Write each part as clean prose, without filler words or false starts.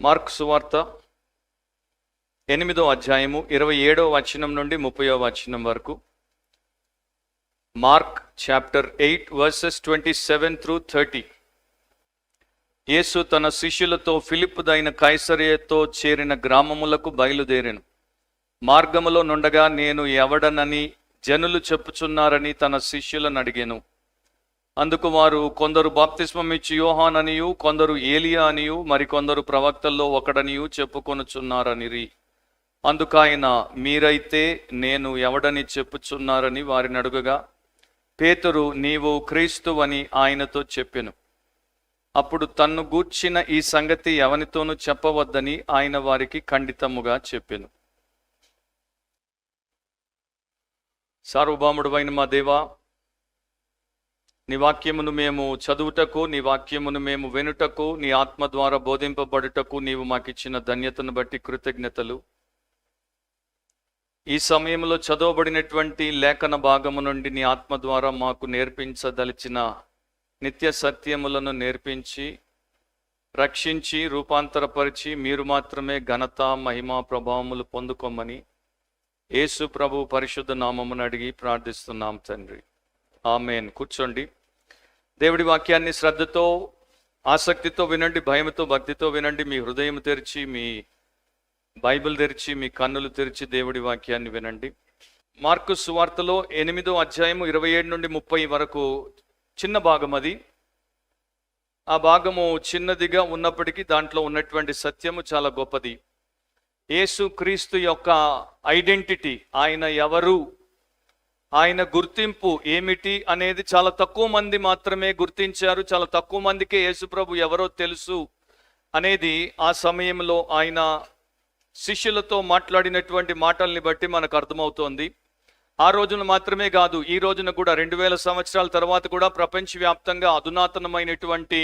Mark సువార్త 8వ అధ్యాయము 27వ వచనం నుండి 30వ వచనం వరకు. Mark chapter 8 versus 27 through 30. యేసు తన శిష్యులతో ఫిలిప్పుదైన కైసరియతో చేరిన గ్రామములకు బయలుదేరెను. మార్గములో నుండగా నేను ఎవడనని జనులు చెప్పుచున్నారని తన శిష్యులను అడిగాను. అందుకు వారు, కొందరు బాప్తిస్మం ఇచ్చి యోహాననియు, కొందరు ఏలియా అనియు, మరికొందరు ప్రవక్తల్లో ఒకడనియు చెప్పుకొనుచున్నారనిరి. అందుకాయన, మీరైతే నేను ఎవడని చెప్పుచున్నారని వారిని అడుగగా, పేతురు, నీవు క్రీస్తువని ఆయనతో చెప్పెను. అప్పుడు తన్ను గూర్చిన ఈ సంగతి ఎవనితోనూ చెప్పవద్దని ఆయన వారికి ఖండితముగా చెప్పెను. సార్వభౌముడైన మా దేవా, నీ వాక్యమును మేము చదువుటకు, నీ వాక్యమును మేము వినుటకు, నీ ఆత్మ ద్వారా బోధింపబడుటకు నీవు మాకిచ్చిన ధన్యతను బట్టి కృతజ్ఞతలు. ఈ సమయంలో చదవబడినటువంటి లేఖన భాగము నుండి నీ ఆత్మ ద్వారా మాకు నేర్పించదలిచిన నిత్య సత్యములను నేర్పించి, రక్షించి, రూపాంతరపరిచి మీరు మాత్రమే ఘనత, మహిమ, ప్రభావములు పొందుకోమని యేసు ప్రభు పరిశుద్ధ నామమును అడిగి ప్రార్థిస్తున్నాం తండ్రి. ఆమేన్. కూర్చోండి. దేవుడి వాక్యాన్ని శ్రద్ధతో, ఆసక్తితో వినండి, భయంతో, భక్తితో వినండి. మీ హృదయం తెరిచి, మీ బైబిల్ తెరిచి, మీ కన్నులు తెరిచి దేవుడి వాక్యాన్ని వినండి. మార్కు సువార్తలో 8వ అధ్యాయము 27 నుండి 30 వరకు చిన్న భాగం అది. ఆ భాగము చిన్నదిగా ఉన్నప్పటికీ దాంట్లో ఉన్నటువంటి సత్యము చాలా గొప్పది. యేసు క్రీస్తు యొక్క ఐడెంటిటీ, ఆయన ఎవరు, ఆయన గుర్తింపు ఏమిటి అనేది చాలా తక్కువ మంది మాత్రమే గుర్తించారు. చాలా తక్కువ మందికే యేసుప్రభు ఎవరో తెలుసు అనేది ఆ సమయంలో ఆయన శిష్యులతో మాట్లాడినటువంటి మాటల్ని బట్టి మనకు అర్థమవుతోంది. ఆ రోజున మాత్రమే కాదు, ఈ రోజున కూడా 2000 సంవత్సరాల తర్వాత కూడా ప్రపంచవ్యాప్తంగా అధునాతనమైనటువంటి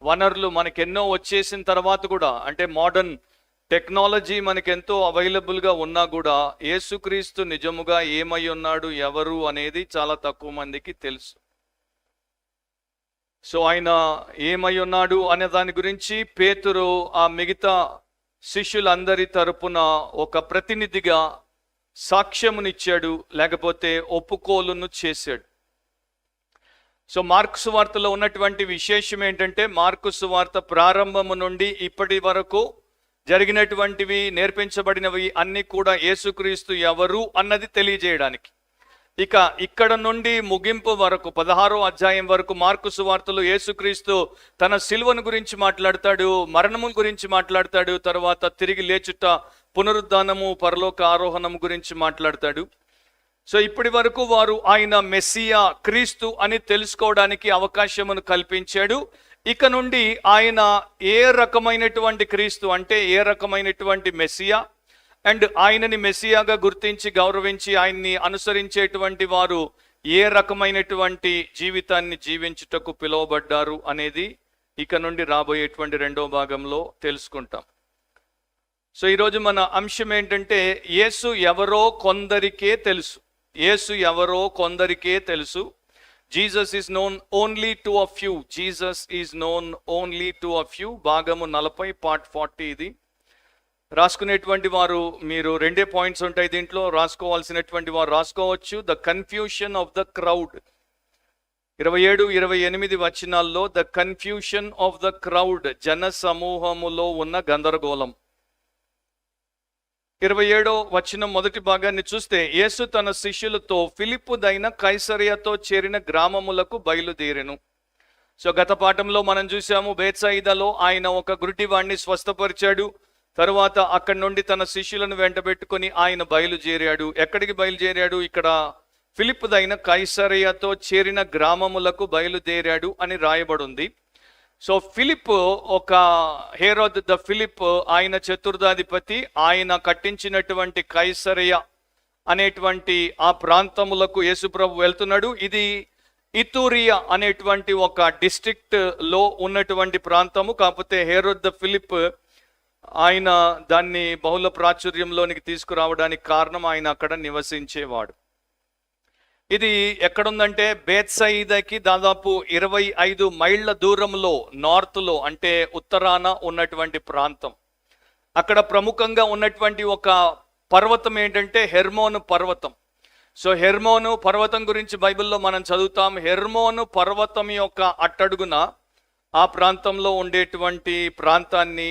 వనరులు మనకెన్నో వచ్చేసిన తర్వాత కూడా, అంటే మోడర్న్ టెక్నాలజీ మనకెంతో అవైలబుల్గా ఉన్నా కూడా యేసుక్రీస్తు నిజముగా ఏమై ఉన్నాడు, ఎవరు అనేది చాలా తక్కువ మందికి తెలుసు. సో ఆయన ఏమై ఉన్నాడు అనే దాని గురించి పేతురు ఆ మిగతా శిష్యులందరి తరపున ఒక ప్రతినిధిగా సాక్ష్యమునిచ్చాడు, లేకపోతే ఒప్పుకోలును చేశాడు. సో మార్కు సువార్తలో ఉన్నటువంటి విశేషం ఏంటంటే, మార్కు సువార్త ప్రారంభము నుండి ఇప్పటి వరకు జరిగినటువంటివి, నేర్పించబడినవి అన్నీ కూడా యేసుక్రీస్తు ఎవరు అన్నది తెలియజేయడానికి. ఇక ఇక్కడ నుండి ముగింపు వరకు 16వ అధ్యాయం వరకు మార్కు సువార్తలో యేసుక్రీస్తు తన సిలువను గురించి మాట్లాడతాడు, మరణము గురించి మాట్లాడతాడు, తర్వాత తిరిగి లేచుట, పునరుద్ధానము, పరలోక ఆరోహణము గురించి మాట్లాడతాడు. సో ఇప్పటి వరకు వారు ఆయన మెస్సియా, క్రీస్తు అని తెలుసుకోవడానికి అవకాశమును కల్పించాడు. ఇక నుండి ఆయన ఏ రకమైనటువంటి క్రీస్తు, అంటే ఏ రకమైనటువంటి మెస్సియా, అండ్ ఆయనని మెస్సియాగా గుర్తించి గౌరవించి ఆయన్ని అనుసరించేటువంటి వారు ఏ రకమైనటువంటి జీవితాన్ని జీవించుటకు పిలువబడ్డారు అనేది ఇక నుండి రాబోయేటువంటి 2వ భాగంలో తెలుసుకుంటాం. సో ఈరోజు మన అంశం ఏంటంటే, యేసు ఎవరో కొందరికే తెలుసు. యేసు ఎవరో కొందరికే తెలుసు. Jesus is known only to a few. Jesus is known only to a few. భాగము 40 పార్ట్ 40 ఇది. రాసుకునేటువంటి వారు మీరు 2 పాయింట్స్ ఉంటాయి దీంట్లో, రాసుకోవాల్సినటువంటి వారు రాసుకోవచ్చు. The confusion of the crowd. 27, 28 వచనాల్లో the confusion of the crowd, జన సమూహములో ఉన్న గందరగోళం. 27వ వచనం మొదటి భాగాన్ని చూస్తే, యేసు తన శిష్యులతో ఫిలిప్పుదైన కైసరియతో చేరిన గ్రామములకు బయలుదేరెను. సో గత పాఠంలో మనం చూసాము, బేత్సయిదాలో ఆయన ఒక గుడ్డివాణ్ణి స్వస్థపరిచాడు. తరువాత అక్కడి నుండి తన శిష్యులను వెంటబెట్టుకొని ఆయన బయలుదేరాడు. ఎక్కడికి బయలుదేరాడు? ఇక్కడ ఫిలిప్పుదైన కైసరియతో చేరిన గ్రామములకు బయలుదేరాడు అని రాయబడింది. సో ఫిలిప్, ఒక హేరోద్ ద ఫిలిప్, ఆయన చతుర్థాధిపతి. ఆయన కట్టించినటువంటి కైసరయ అనేటువంటి ఆ ప్రాంతములకు యేసుప్రభు వెళ్తున్నాడు. ఇది ఇతూరియా అనేటువంటి ఒక డిస్ట్రిక్ట్ లో ఉన్నటువంటి ప్రాంతము. కాకపోతే హేరోద్ ద ఫిలిప్ ఆయన దాన్ని బహుళ ప్రాచుర్యంలోనికి తీసుకురావడానికి కారణం ఆయన అక్కడ నివసించేవాడు. ఇది ఎక్కడుందంటే బేత్సయిదాకి దాదాపు 25 మైళ్ళ దూరంలో, నార్త్లో, అంటే ఉత్తరాన ఉన్నటువంటి ప్రాంతం. అక్కడ ప్రముఖంగా ఉన్నటువంటి ఒక పర్వతం ఏంటంటే హెర్మోను పర్వతం. సో హెర్మోను పర్వతం గురించి బైబిల్లో మనం చదువుతాం. హెర్మోను పర్వతం యొక్క అట్టడుగున ఆ ప్రాంతంలో ఉండేటువంటి ప్రాంతాన్ని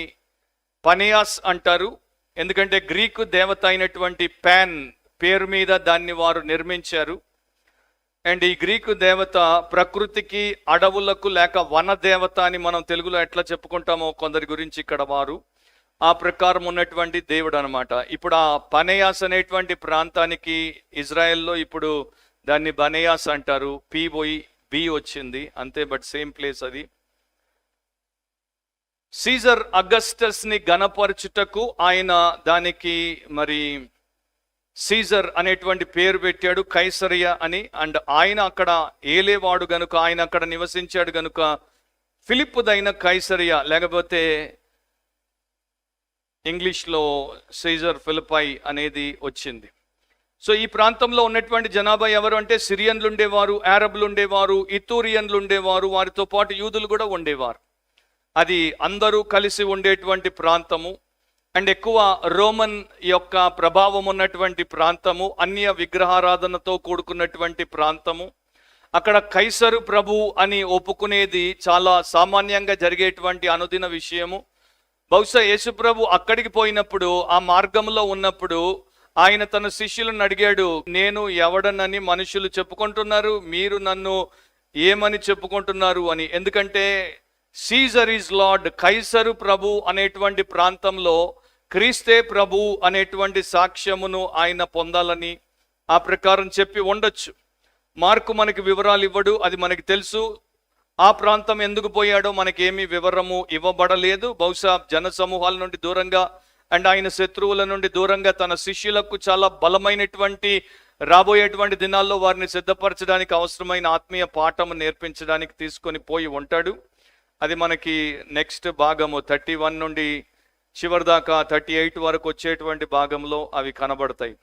పనియాస్ అంటారు. ఎందుకంటే గ్రీకు దేవత అయినటువంటి పాన్ పేరు మీద దాన్ని వారు నిర్మించారు. అండ్ ఈ గ్రీకు దేవత ప్రకృతికి, అడవులకు లేక వన దేవత అని మనం తెలుగులో ఎట్లా చెప్పుకుంటామో కొందరి గురించి ఇక్కడ వారు ఆ ప్రకారం ఉన్నటువంటి దేవుడు అనమాట. ఇప్పుడు ఆ పనయాస్ అనేటువంటి ప్రాంతానికి ఇజ్రాయెల్లో ఇప్పుడు దాన్ని బనయాస్ అంటారు. బి వచ్చింది అంతే, బట్ సేమ్ ప్లేస్ అది. సీజర్ అగస్టస్ ని గణపరచుటకు ఆయన దానికి మరి సీజర్ అనేటువంటి పేరు పెట్టాడు, కైసరియా అని. అండ్ ఆయన అక్కడ ఏలేవాడు గనుక, ఆయన అక్కడ నివసించాడు గనుక ఫిలిప్పుదైన కైసరియా, లేకపోతే ఇంగ్లీష్లో సీజర్ ఫిలిపై అనేది వచ్చింది. సో ఈ ప్రాంతంలో ఉన్నటువంటి జనాభా ఎవరు అంటే సిరియన్లు ఉండేవారు, అరబ్లు ఉండేవారు, ఇథూరియన్లు ఉండేవారు, వారితో పాటు యూదులు కూడా ఉండేవారు. అది అందరూ కలిసి ఉండేటువంటి ప్రాంతము. అండ్ ఎక్కువ రోమన్ యొక్క ప్రభావం ఉన్నటువంటి ప్రాంతము, అన్య విగ్రహారాధనతో కూడుకున్నటువంటి ప్రాంతము. అక్కడ కైసరు ప్రభు అని ఒప్పుకునేది చాలా సామాన్యంగా జరిగేటువంటి అనుదిన విషయము. బహుశా యేసు ప్రభు అక్కడికి పోయినప్పుడు, ఆ మార్గంలో ఉన్నప్పుడు ఆయన తన శిష్యులను అడిగాడు, నేను ఎవడనని మనుషులు చెప్పుకుంటున్నారు, మీరు నన్ను ఏమని చెప్పుకుంటున్నారు అని. ఎందుకంటే సీజర్ ఈజ్ లార్డ్, కైసరు ప్రభు అనేటువంటి ప్రాంతంలో క్రీస్తే ప్రభు అనేటువంటి సాక్ష్యమును ఆయన పొందాలని ఆ ప్రకారం చెప్పి ఉండొచ్చు. మార్కు మనకి వివరాలు ఇవ్వడు, అది మనకి తెలుసు. ఆ ప్రాంతం ఎందుకు పోయాడో మనకి ఏమీ వివరము ఇవ్వబడలేదు. బహుశా జన సమూహాల నుండి దూరంగా అండ్ ఆయన శత్రువుల నుండి దూరంగా తన శిష్యులకు చాలా బలమైనటువంటి రాబోయేటువంటి దినాల్లో వారిని సిద్ధపరచడానికి అవసరమైన ఆత్మీయ పాఠము నేర్పించడానికి తీసుకొని పోయి ఉంటాడు. అది మనకి నెక్స్ట్ భాగము 31 నుండి చివరి దాకా 38 వరకు వచ్చేటువంటి భాగంలో అవి కనబడతాయి.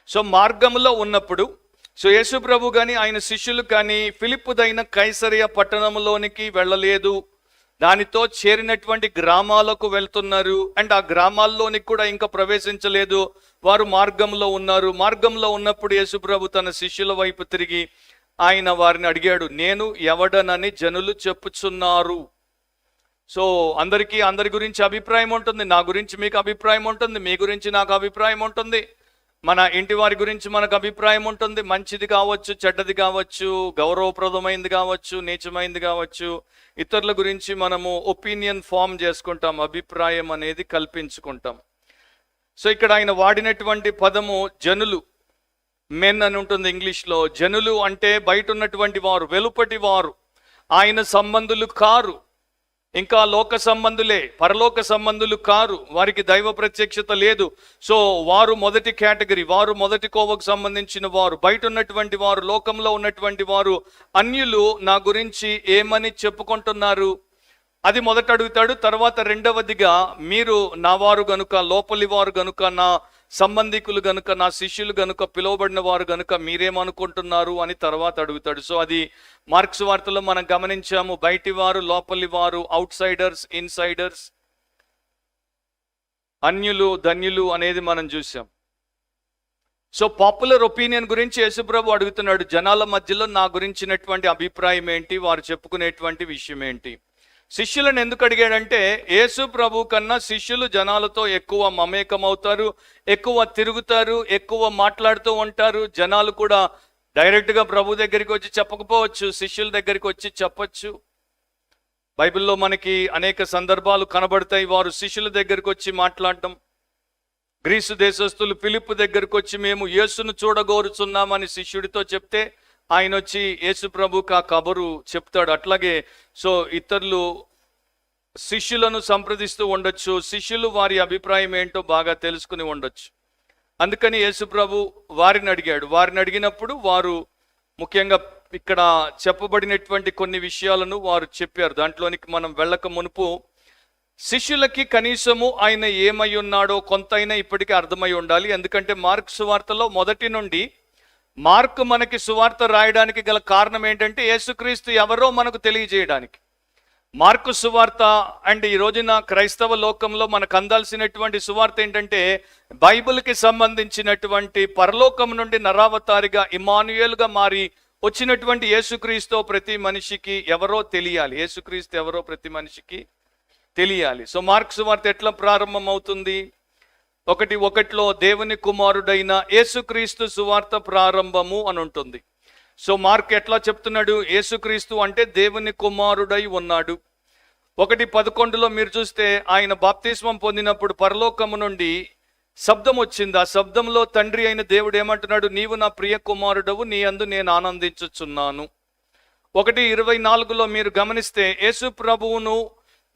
సో మార్గంలో ఉన్నప్పుడు యేసు ప్రభు కానీ ఆయన శిష్యులు కానీ ఫిలిప్పుదైన కైసరియా పట్టణంలోనికి వెళ్ళలేదు, దానితో చేరినటువంటి గ్రామాలకు వెళ్తున్నారు. అండ్ ఆ గ్రామాల్లోనికి కూడా ఇంకా ప్రవేశించలేదు, వారు మార్గంలో ఉన్నారు. మార్గంలో ఉన్నప్పుడు యేసు ప్రభు తన శిష్యుల వైపు తిరిగి ఆయన వారిని అడిగాడు, నేను ఎవడనని జనులు చెప్పుచున్నారు? సో అందరి గురించి అభిప్రాయం ఉంటుంది. నా గురించి మీకు అభిప్రాయం ఉంటుంది, మీ గురించి నాకు అభిప్రాయం ఉంటుంది, మన ఇంటి వారి గురించి మనకు అభిప్రాయం ఉంటుంది. మంచిది కావచ్చు, చెడ్డది కావచ్చు, గౌరవప్రదమైంది కావచ్చు, నీచమైంది కావచ్చు. ఇతరుల గురించి మనము ఒపీనియన్ ఫామ్ చేసుకుంటాం, అభిప్రాయం అనేది కల్పించుకుంటాం. సో ఇక్కడ ఆయన వాడినటువంటి పదము జనులు, మెన్ అని ఉంటుంది ఇంగ్లీష్లో. జనులు అంటే బయట ఉన్నటువంటి వారు, వెలుపటి వారు, ఆయన సంబంధులు కారు, ఇంకా లోక సంబంధులే, పరలోక సంబంధులు కారు, వారికి దైవ ప్రత్యక్షత లేదు. సో వారు మొదటి కేటగిరీ, వారు మొదటి కోవకు సంబంధించిన వారు. బయట ఉన్నటువంటి వారు, లోకంలో ఉన్నటువంటి వారు, అన్యులు నా గురించి ఏమని చెప్పుకుంటున్నారు అది మొదట అడుగుతాడు. తర్వాత రెండవదిగా మీరు నా వారు గనుక, లోపలి వారు గనుక, నా సంబంధికులు గనుక, నా శిష్యులు గనుక, పిలువబడిన వారు గనుక మీరేమనుకుంటున్నారు అని తర్వాత అడుగుతాడు. సో అది మార్క్స్ వార్తలో మనం గమనించాము. బయటి వారు, లోపలి వారు, అవుట్ సైడర్స్, ఇన్సైడర్స్, అన్యులు, ధన్యులు అనేది మనం చూసాం. సో పాపులర్ ఒపీనియన్ గురించి యేసుప్రభు అడుగుతున్నాడు, జనాల మధ్యలో నా గురించినటువంటి అభిప్రాయం ఏంటి, వారు చెప్పుకునేటువంటి విషయం ఏంటి. శిష్యులను ఎందుకు అడిగాడంటే యేసు ప్రభు కన్నా శిష్యులు జనాలతో ఎక్కువ మమేకమవుతారు, ఎక్కువ తిరుగుతారు, ఎక్కువ మాట్లాడుతూ ఉంటారు. జనాలు కూడా డైరెక్ట్గా ప్రభు దగ్గరికి వచ్చి చెప్పకపోవచ్చు, శిష్యుల దగ్గరికి వచ్చి చెప్పచ్చు. బైబిల్లో మనకి అనేక సందర్భాలు కనబడతాయి వారు శిష్యుల దగ్గరికి వచ్చి మాట్లాడటం. గ్రీసు దేశస్తులు ఫిలిప్పు దగ్గరికి వచ్చి మేము యేసును చూడగోరుచున్నామని శిష్యుడితో చెప్తే ఆయన వచ్చి యేసు ప్రభుకు ఆ కబరు చెప్తాడు. అట్లాగే సో ఇతరులు శిష్యులను సంప్రదిస్తూ ఉండొచ్చు, శిష్యులు వారి అభిప్రాయం ఏంటో బాగా తెలుసుకుని ఉండొచ్చు. అందుకని యేసు ప్రభు వారిని అడిగాడు. వారిని అడిగినప్పుడు వారు ముఖ్యంగా ఇక్కడ చెప్పబడినటువంటి కొన్ని విషయాలను వారు చెప్పారు. దాంట్లోనికి మనం వెళ్ళక మునుపు శిష్యులకి కనీసము ఆయన ఏమై ఉన్నాడో కొంతైనా ఇప్పటికీ అర్థమై ఉండాలి. ఎందుకంటే మార్కు సువార్తలో మొదటి నుండి మార్కు మనకి సువార్త రాయడానికి గల కారణం ఏంటంటే యేసుక్రీస్తు ఎవరో మనకు తెలియజేయడానికి. మార్కు సువార్త అండ్ ఈ రోజున క్రైస్తవ లోకంలో మనకు అందాల్సినటువంటి సువార్త ఏంటంటే బైబిల్కి సంబంధించినటువంటి పరలోకం నుండి నరావతారిగా ఇమ్మానుయేలుగా మారి వచ్చినటువంటి యేసుక్రీస్తు ప్రతి మనిషికి ఎవరో తెలియాలి. యేసుక్రీస్తు ఎవరో ప్రతి మనిషికి తెలియాలి. సో మార్కు సువార్త ఎట్లా ప్రారంభం అవుతుంది? 1:1 దేవుని కుమారుడైన యేసుక్రీస్తు సువార్త ప్రారంభము అని ఉంటుంది. సో మార్క్ ఎట్లా చెప్తున్నాడు? యేసుక్రీస్తు అంటే దేవుని కుమారుడై ఉన్నాడు. 1:11 మీరు చూస్తే ఆయన బాప్తిస్మం పొందినప్పుడు పరలోకము నుండి శబ్దం వచ్చింది. ఆ శబ్దంలో తండ్రి అయిన దేవుడు ఏమంటున్నాడు? నీవు నా ప్రియ కుమారుడవు, నీ యందు నేను ఆనందించుచున్నాను. 1:24 మీరు గమనిస్తే యేసు ప్రభువును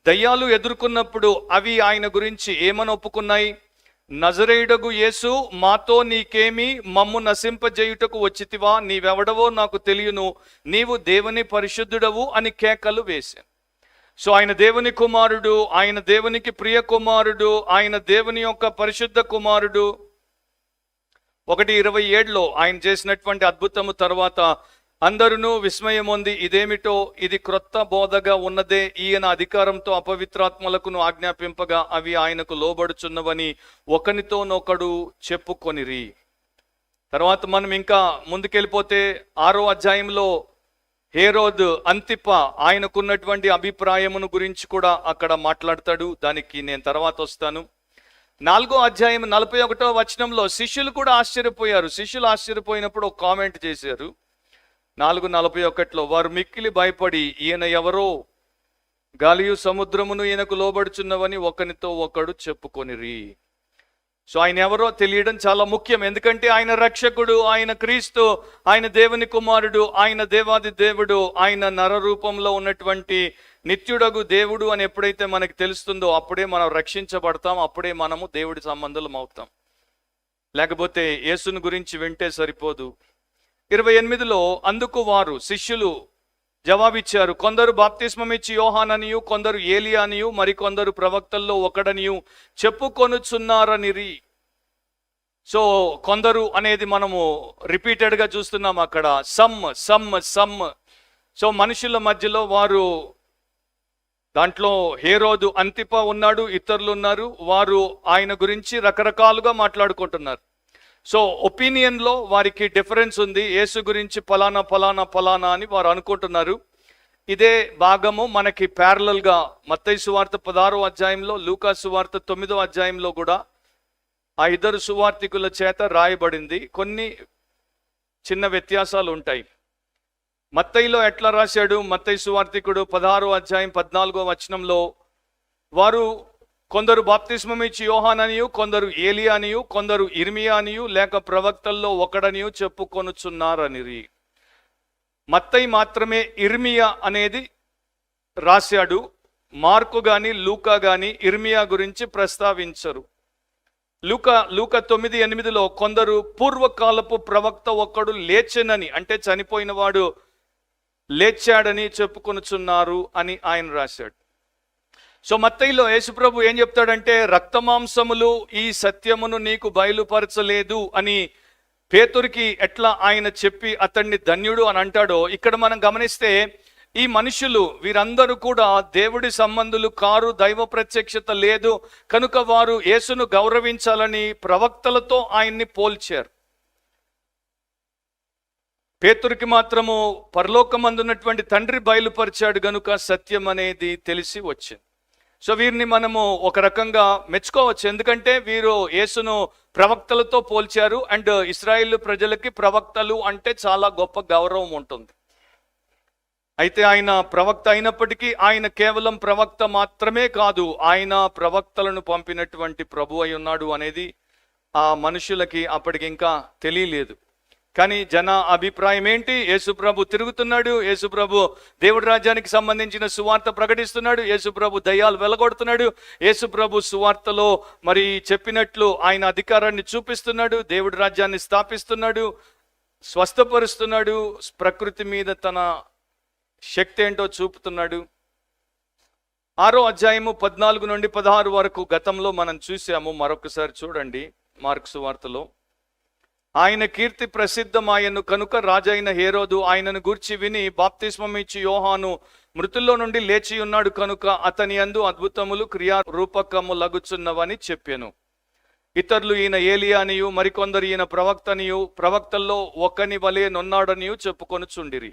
దయ్యాలు ఎదుర్కొన్నప్పుడు అవి ఆయన గురించి ఏమని ఒప్పుకున్నాయి? నజరేయుడగు యేసు, మాతో నీకేమి, మమ్ము నశింపజేయుటకు వచ్చితివా? నీవెవడవో నాకు తెలియను, నీవు దేవుని పరిశుద్ధుడవు అని కేకలు వేశాను. సో ఆయన దేవుని కుమారుడు, ఆయన దేవునికి ప్రియ కుమారుడు, ఆయన దేవుని యొక్క పరిశుద్ధ కుమారుడు. 1:27 ఆయన చేసినటువంటి అద్భుతము తర్వాత అందరూ విస్మయం ఉంది. ఇదేమిటో, ఇది క్రొత్త బోధగా ఉన్నదే, ఈయన అధికారంతో అపవిత్రాత్మలకును ఆజ్ఞాపింపగా అవి ఆయనకు లోబడుచున్నవని ఒకనితోనొకడు చెప్పుకొనిరి. తర్వాత మనం ఇంకా ముందుకెళ్ళిపోతే 6వ అధ్యాయంలో హేరోదు అంతిప ఆయనకున్నటువంటి అభిప్రాయమును గురించి కూడా అక్కడ మాట్లాడతాడు. దానికి నేను తర్వాత వస్తాను. 4వ అధ్యాయం 41వ వచనంలో శిష్యులు కూడా ఆశ్చర్యపోయారు. శిష్యులు ఆశ్చర్యపోయినప్పుడు ఒక కామెంట్ చేశారు. 4:41 వారు మిక్కిలి భయపడి ఈయన ఎవరో, గాలియు సముద్రమును ఈయనకు లోబడుచున్నవని ఒకనితో ఒకడు చెప్పుకొనిరి. సో ఆయన ఎవరో తెలియడం చాలా ముఖ్యం. ఎందుకంటే ఆయన రక్షకుడు, ఆయన క్రీస్తు, ఆయన దేవుని కుమారుడు, ఆయన దేవాది దేవుడు, ఆయన నర రూపంలో ఉన్నటువంటి నిత్యుడగు దేవుడు అని ఎప్పుడైతే మనకు తెలుస్తుందో అప్పుడే మనం రక్షించబడతాం, అప్పుడే మనము దేవుడి సంబంధులం అవుతాం. లేకపోతే యేసుని గురించి వింటే సరిపోదు. 28 అందుకు వారు శిష్యులు జవాబిచ్చారు, కొందరు బాప్తిస్మమిచ్చి యోహాననియు, కొందరు ఏలియానియు, మరికొందరు ప్రవక్తల్లో ఒకడనియు చెప్పుకొనుచున్నారనిరి. సో కొందరు అనేది మనము రిపీటెడ్గా చూస్తున్నాం అక్కడ. సమ్. సో మనుషుల మధ్యలో వారు, దాంట్లో హేరోదు అంతిప ఉన్నాడు, ఇతరులు ఉన్నారు. వారు ఆయన గురించి రకరకాలుగా మాట్లాడుకుంటున్నారు. సో ఒపీనియన్లో వారికి డిఫరెన్స్ ఉంది. యేసు గురించి ఫలానా ఫలానా ఫలానా అని వారు అనుకుంటున్నారు. ఇదే భాగము మనకి ప్యారలల్గా మత్తయి సువార్త 16వ అధ్యాయంలో, లూకా సువార్త 9వ అధ్యాయంలో కూడా ఆ ఇద్దరు సువార్తికుల చేత రాయబడింది. కొన్ని చిన్న వ్యత్యాసాలు ఉంటాయి. మత్తయిలో ఎట్లా రాశాడు? మత్తయి సువార్తికుడు 16వ అధ్యాయం 14వ వచనంలో వారు కొందరు బాప్తిస్మమిచ్చి యోహాననియు, కొందరు ఏలియానియు, కొందరు ఇర్మియానియు లేక ప్రవక్తల్లో ఒకడనియు చెప్పుకొనుచున్నారనిరి. మత్తయి మాత్రమే ఇర్మియా అనేది రాశాడు. మార్కు గాని లూకా గాని ఇర్మియా గురించి ప్రస్తావించరు. లూకా 9:8 కొందరు పూర్వకాలపు ప్రవక్త ఒక్కడు లేచెనని, అంటే చనిపోయిన వాడు లేచాడని చెప్పుకొనుచున్నారు అని ఆయన రాశాడు. సో మత్తయిలో యేసుప్రభు ఏం చెప్తాడంటే, రక్తమాంసములు ఈ సత్యమును నీకు బయలుపరచలేదు అని పేతురికి ఎట్లా ఆయన చెప్పి అతన్ని ధన్యుడు అని అంటాడో, ఇక్కడ మనం గమనిస్తే ఈ మనుషులు వీరందరూ కూడా దేవుడి సంబంధులు కారు, దైవ ప్రత్యక్షత లేదు కనుక వారు యేసును గౌరవించాలని ప్రవక్తలతో ఆయన్ని పోల్చారు. పేతురికి మాత్రము పరలోకమందున్నటువంటి తండ్రి బయలుపరిచాడు గనుక సత్యం అనేది తెలిసి వచ్చింది. సో వీరిని మనము ఒక రకంగా మెచ్చుకోవచ్చు. ఎందుకంటే వీరు యేసును ప్రవక్తలతో పోల్చారు. అండ్ ఇశ్రాయేలు ప్రజలకి ప్రవక్తలు అంటే చాలా గొప్ప గౌరవం ఉంటుంది. అయితే ఆయన ప్రవక్త అయినప్పటికీ ఆయన కేవలం ప్రవక్త మాత్రమే కాదు, ఆయన ప్రవక్తలను పంపినటువంటి ప్రభు అయి ఉన్నాడు అనేది ఆ మనుషులకి అప్పటికి ఇంకా తెలియలేదు. కానీ జన అభిప్రాయం ఏంటి? యేసుప్రభు తిరుగుతున్నాడు, యేసుప్రభు దేవుడి రాజ్యానికి సంబంధించిన సువార్త ప్రకటిస్తున్నాడు, యేసుప్రభు దయ్యాలు వెలగొడుతున్నాడు, యేసుప్రభు సువార్తలో మరి చెప్పినట్లు ఆయన అధికారాన్ని చూపిస్తున్నాడు, దేవుడి రాజ్యాన్ని స్థాపిస్తున్నాడు, స్వస్థపరుస్తున్నాడు, ప్రకృతి మీద తన శక్తి ఏంటో చూపుతున్నాడు. 6వ అధ్యాయము 14 నుండి 16 వరకు గతంలో మనం చూసాము. మరొకసారి చూడండి మార్కు సువార్తలో. ఆయన కీర్తి ప్రసిద్ధమాయను కనుక రాజైన హేరోదు ఆయనను గూర్చి విని బాప్తిస్మం ఇచ్చి యోహాను మృతుల్లో నుండి లేచి ఉన్నాడు కనుక అతని యందు అద్భుతములు క్రియారూపకము లగుచున్నవని చెప్పాను. ఇతరులు ఈయన ఏలియా అనియు మరికొందరు ఈయన ప్రవక్తనియు ప్రవక్తల్లో ఒకని వలె నున్నాడనియు చెప్పుకొనుచుండిరి.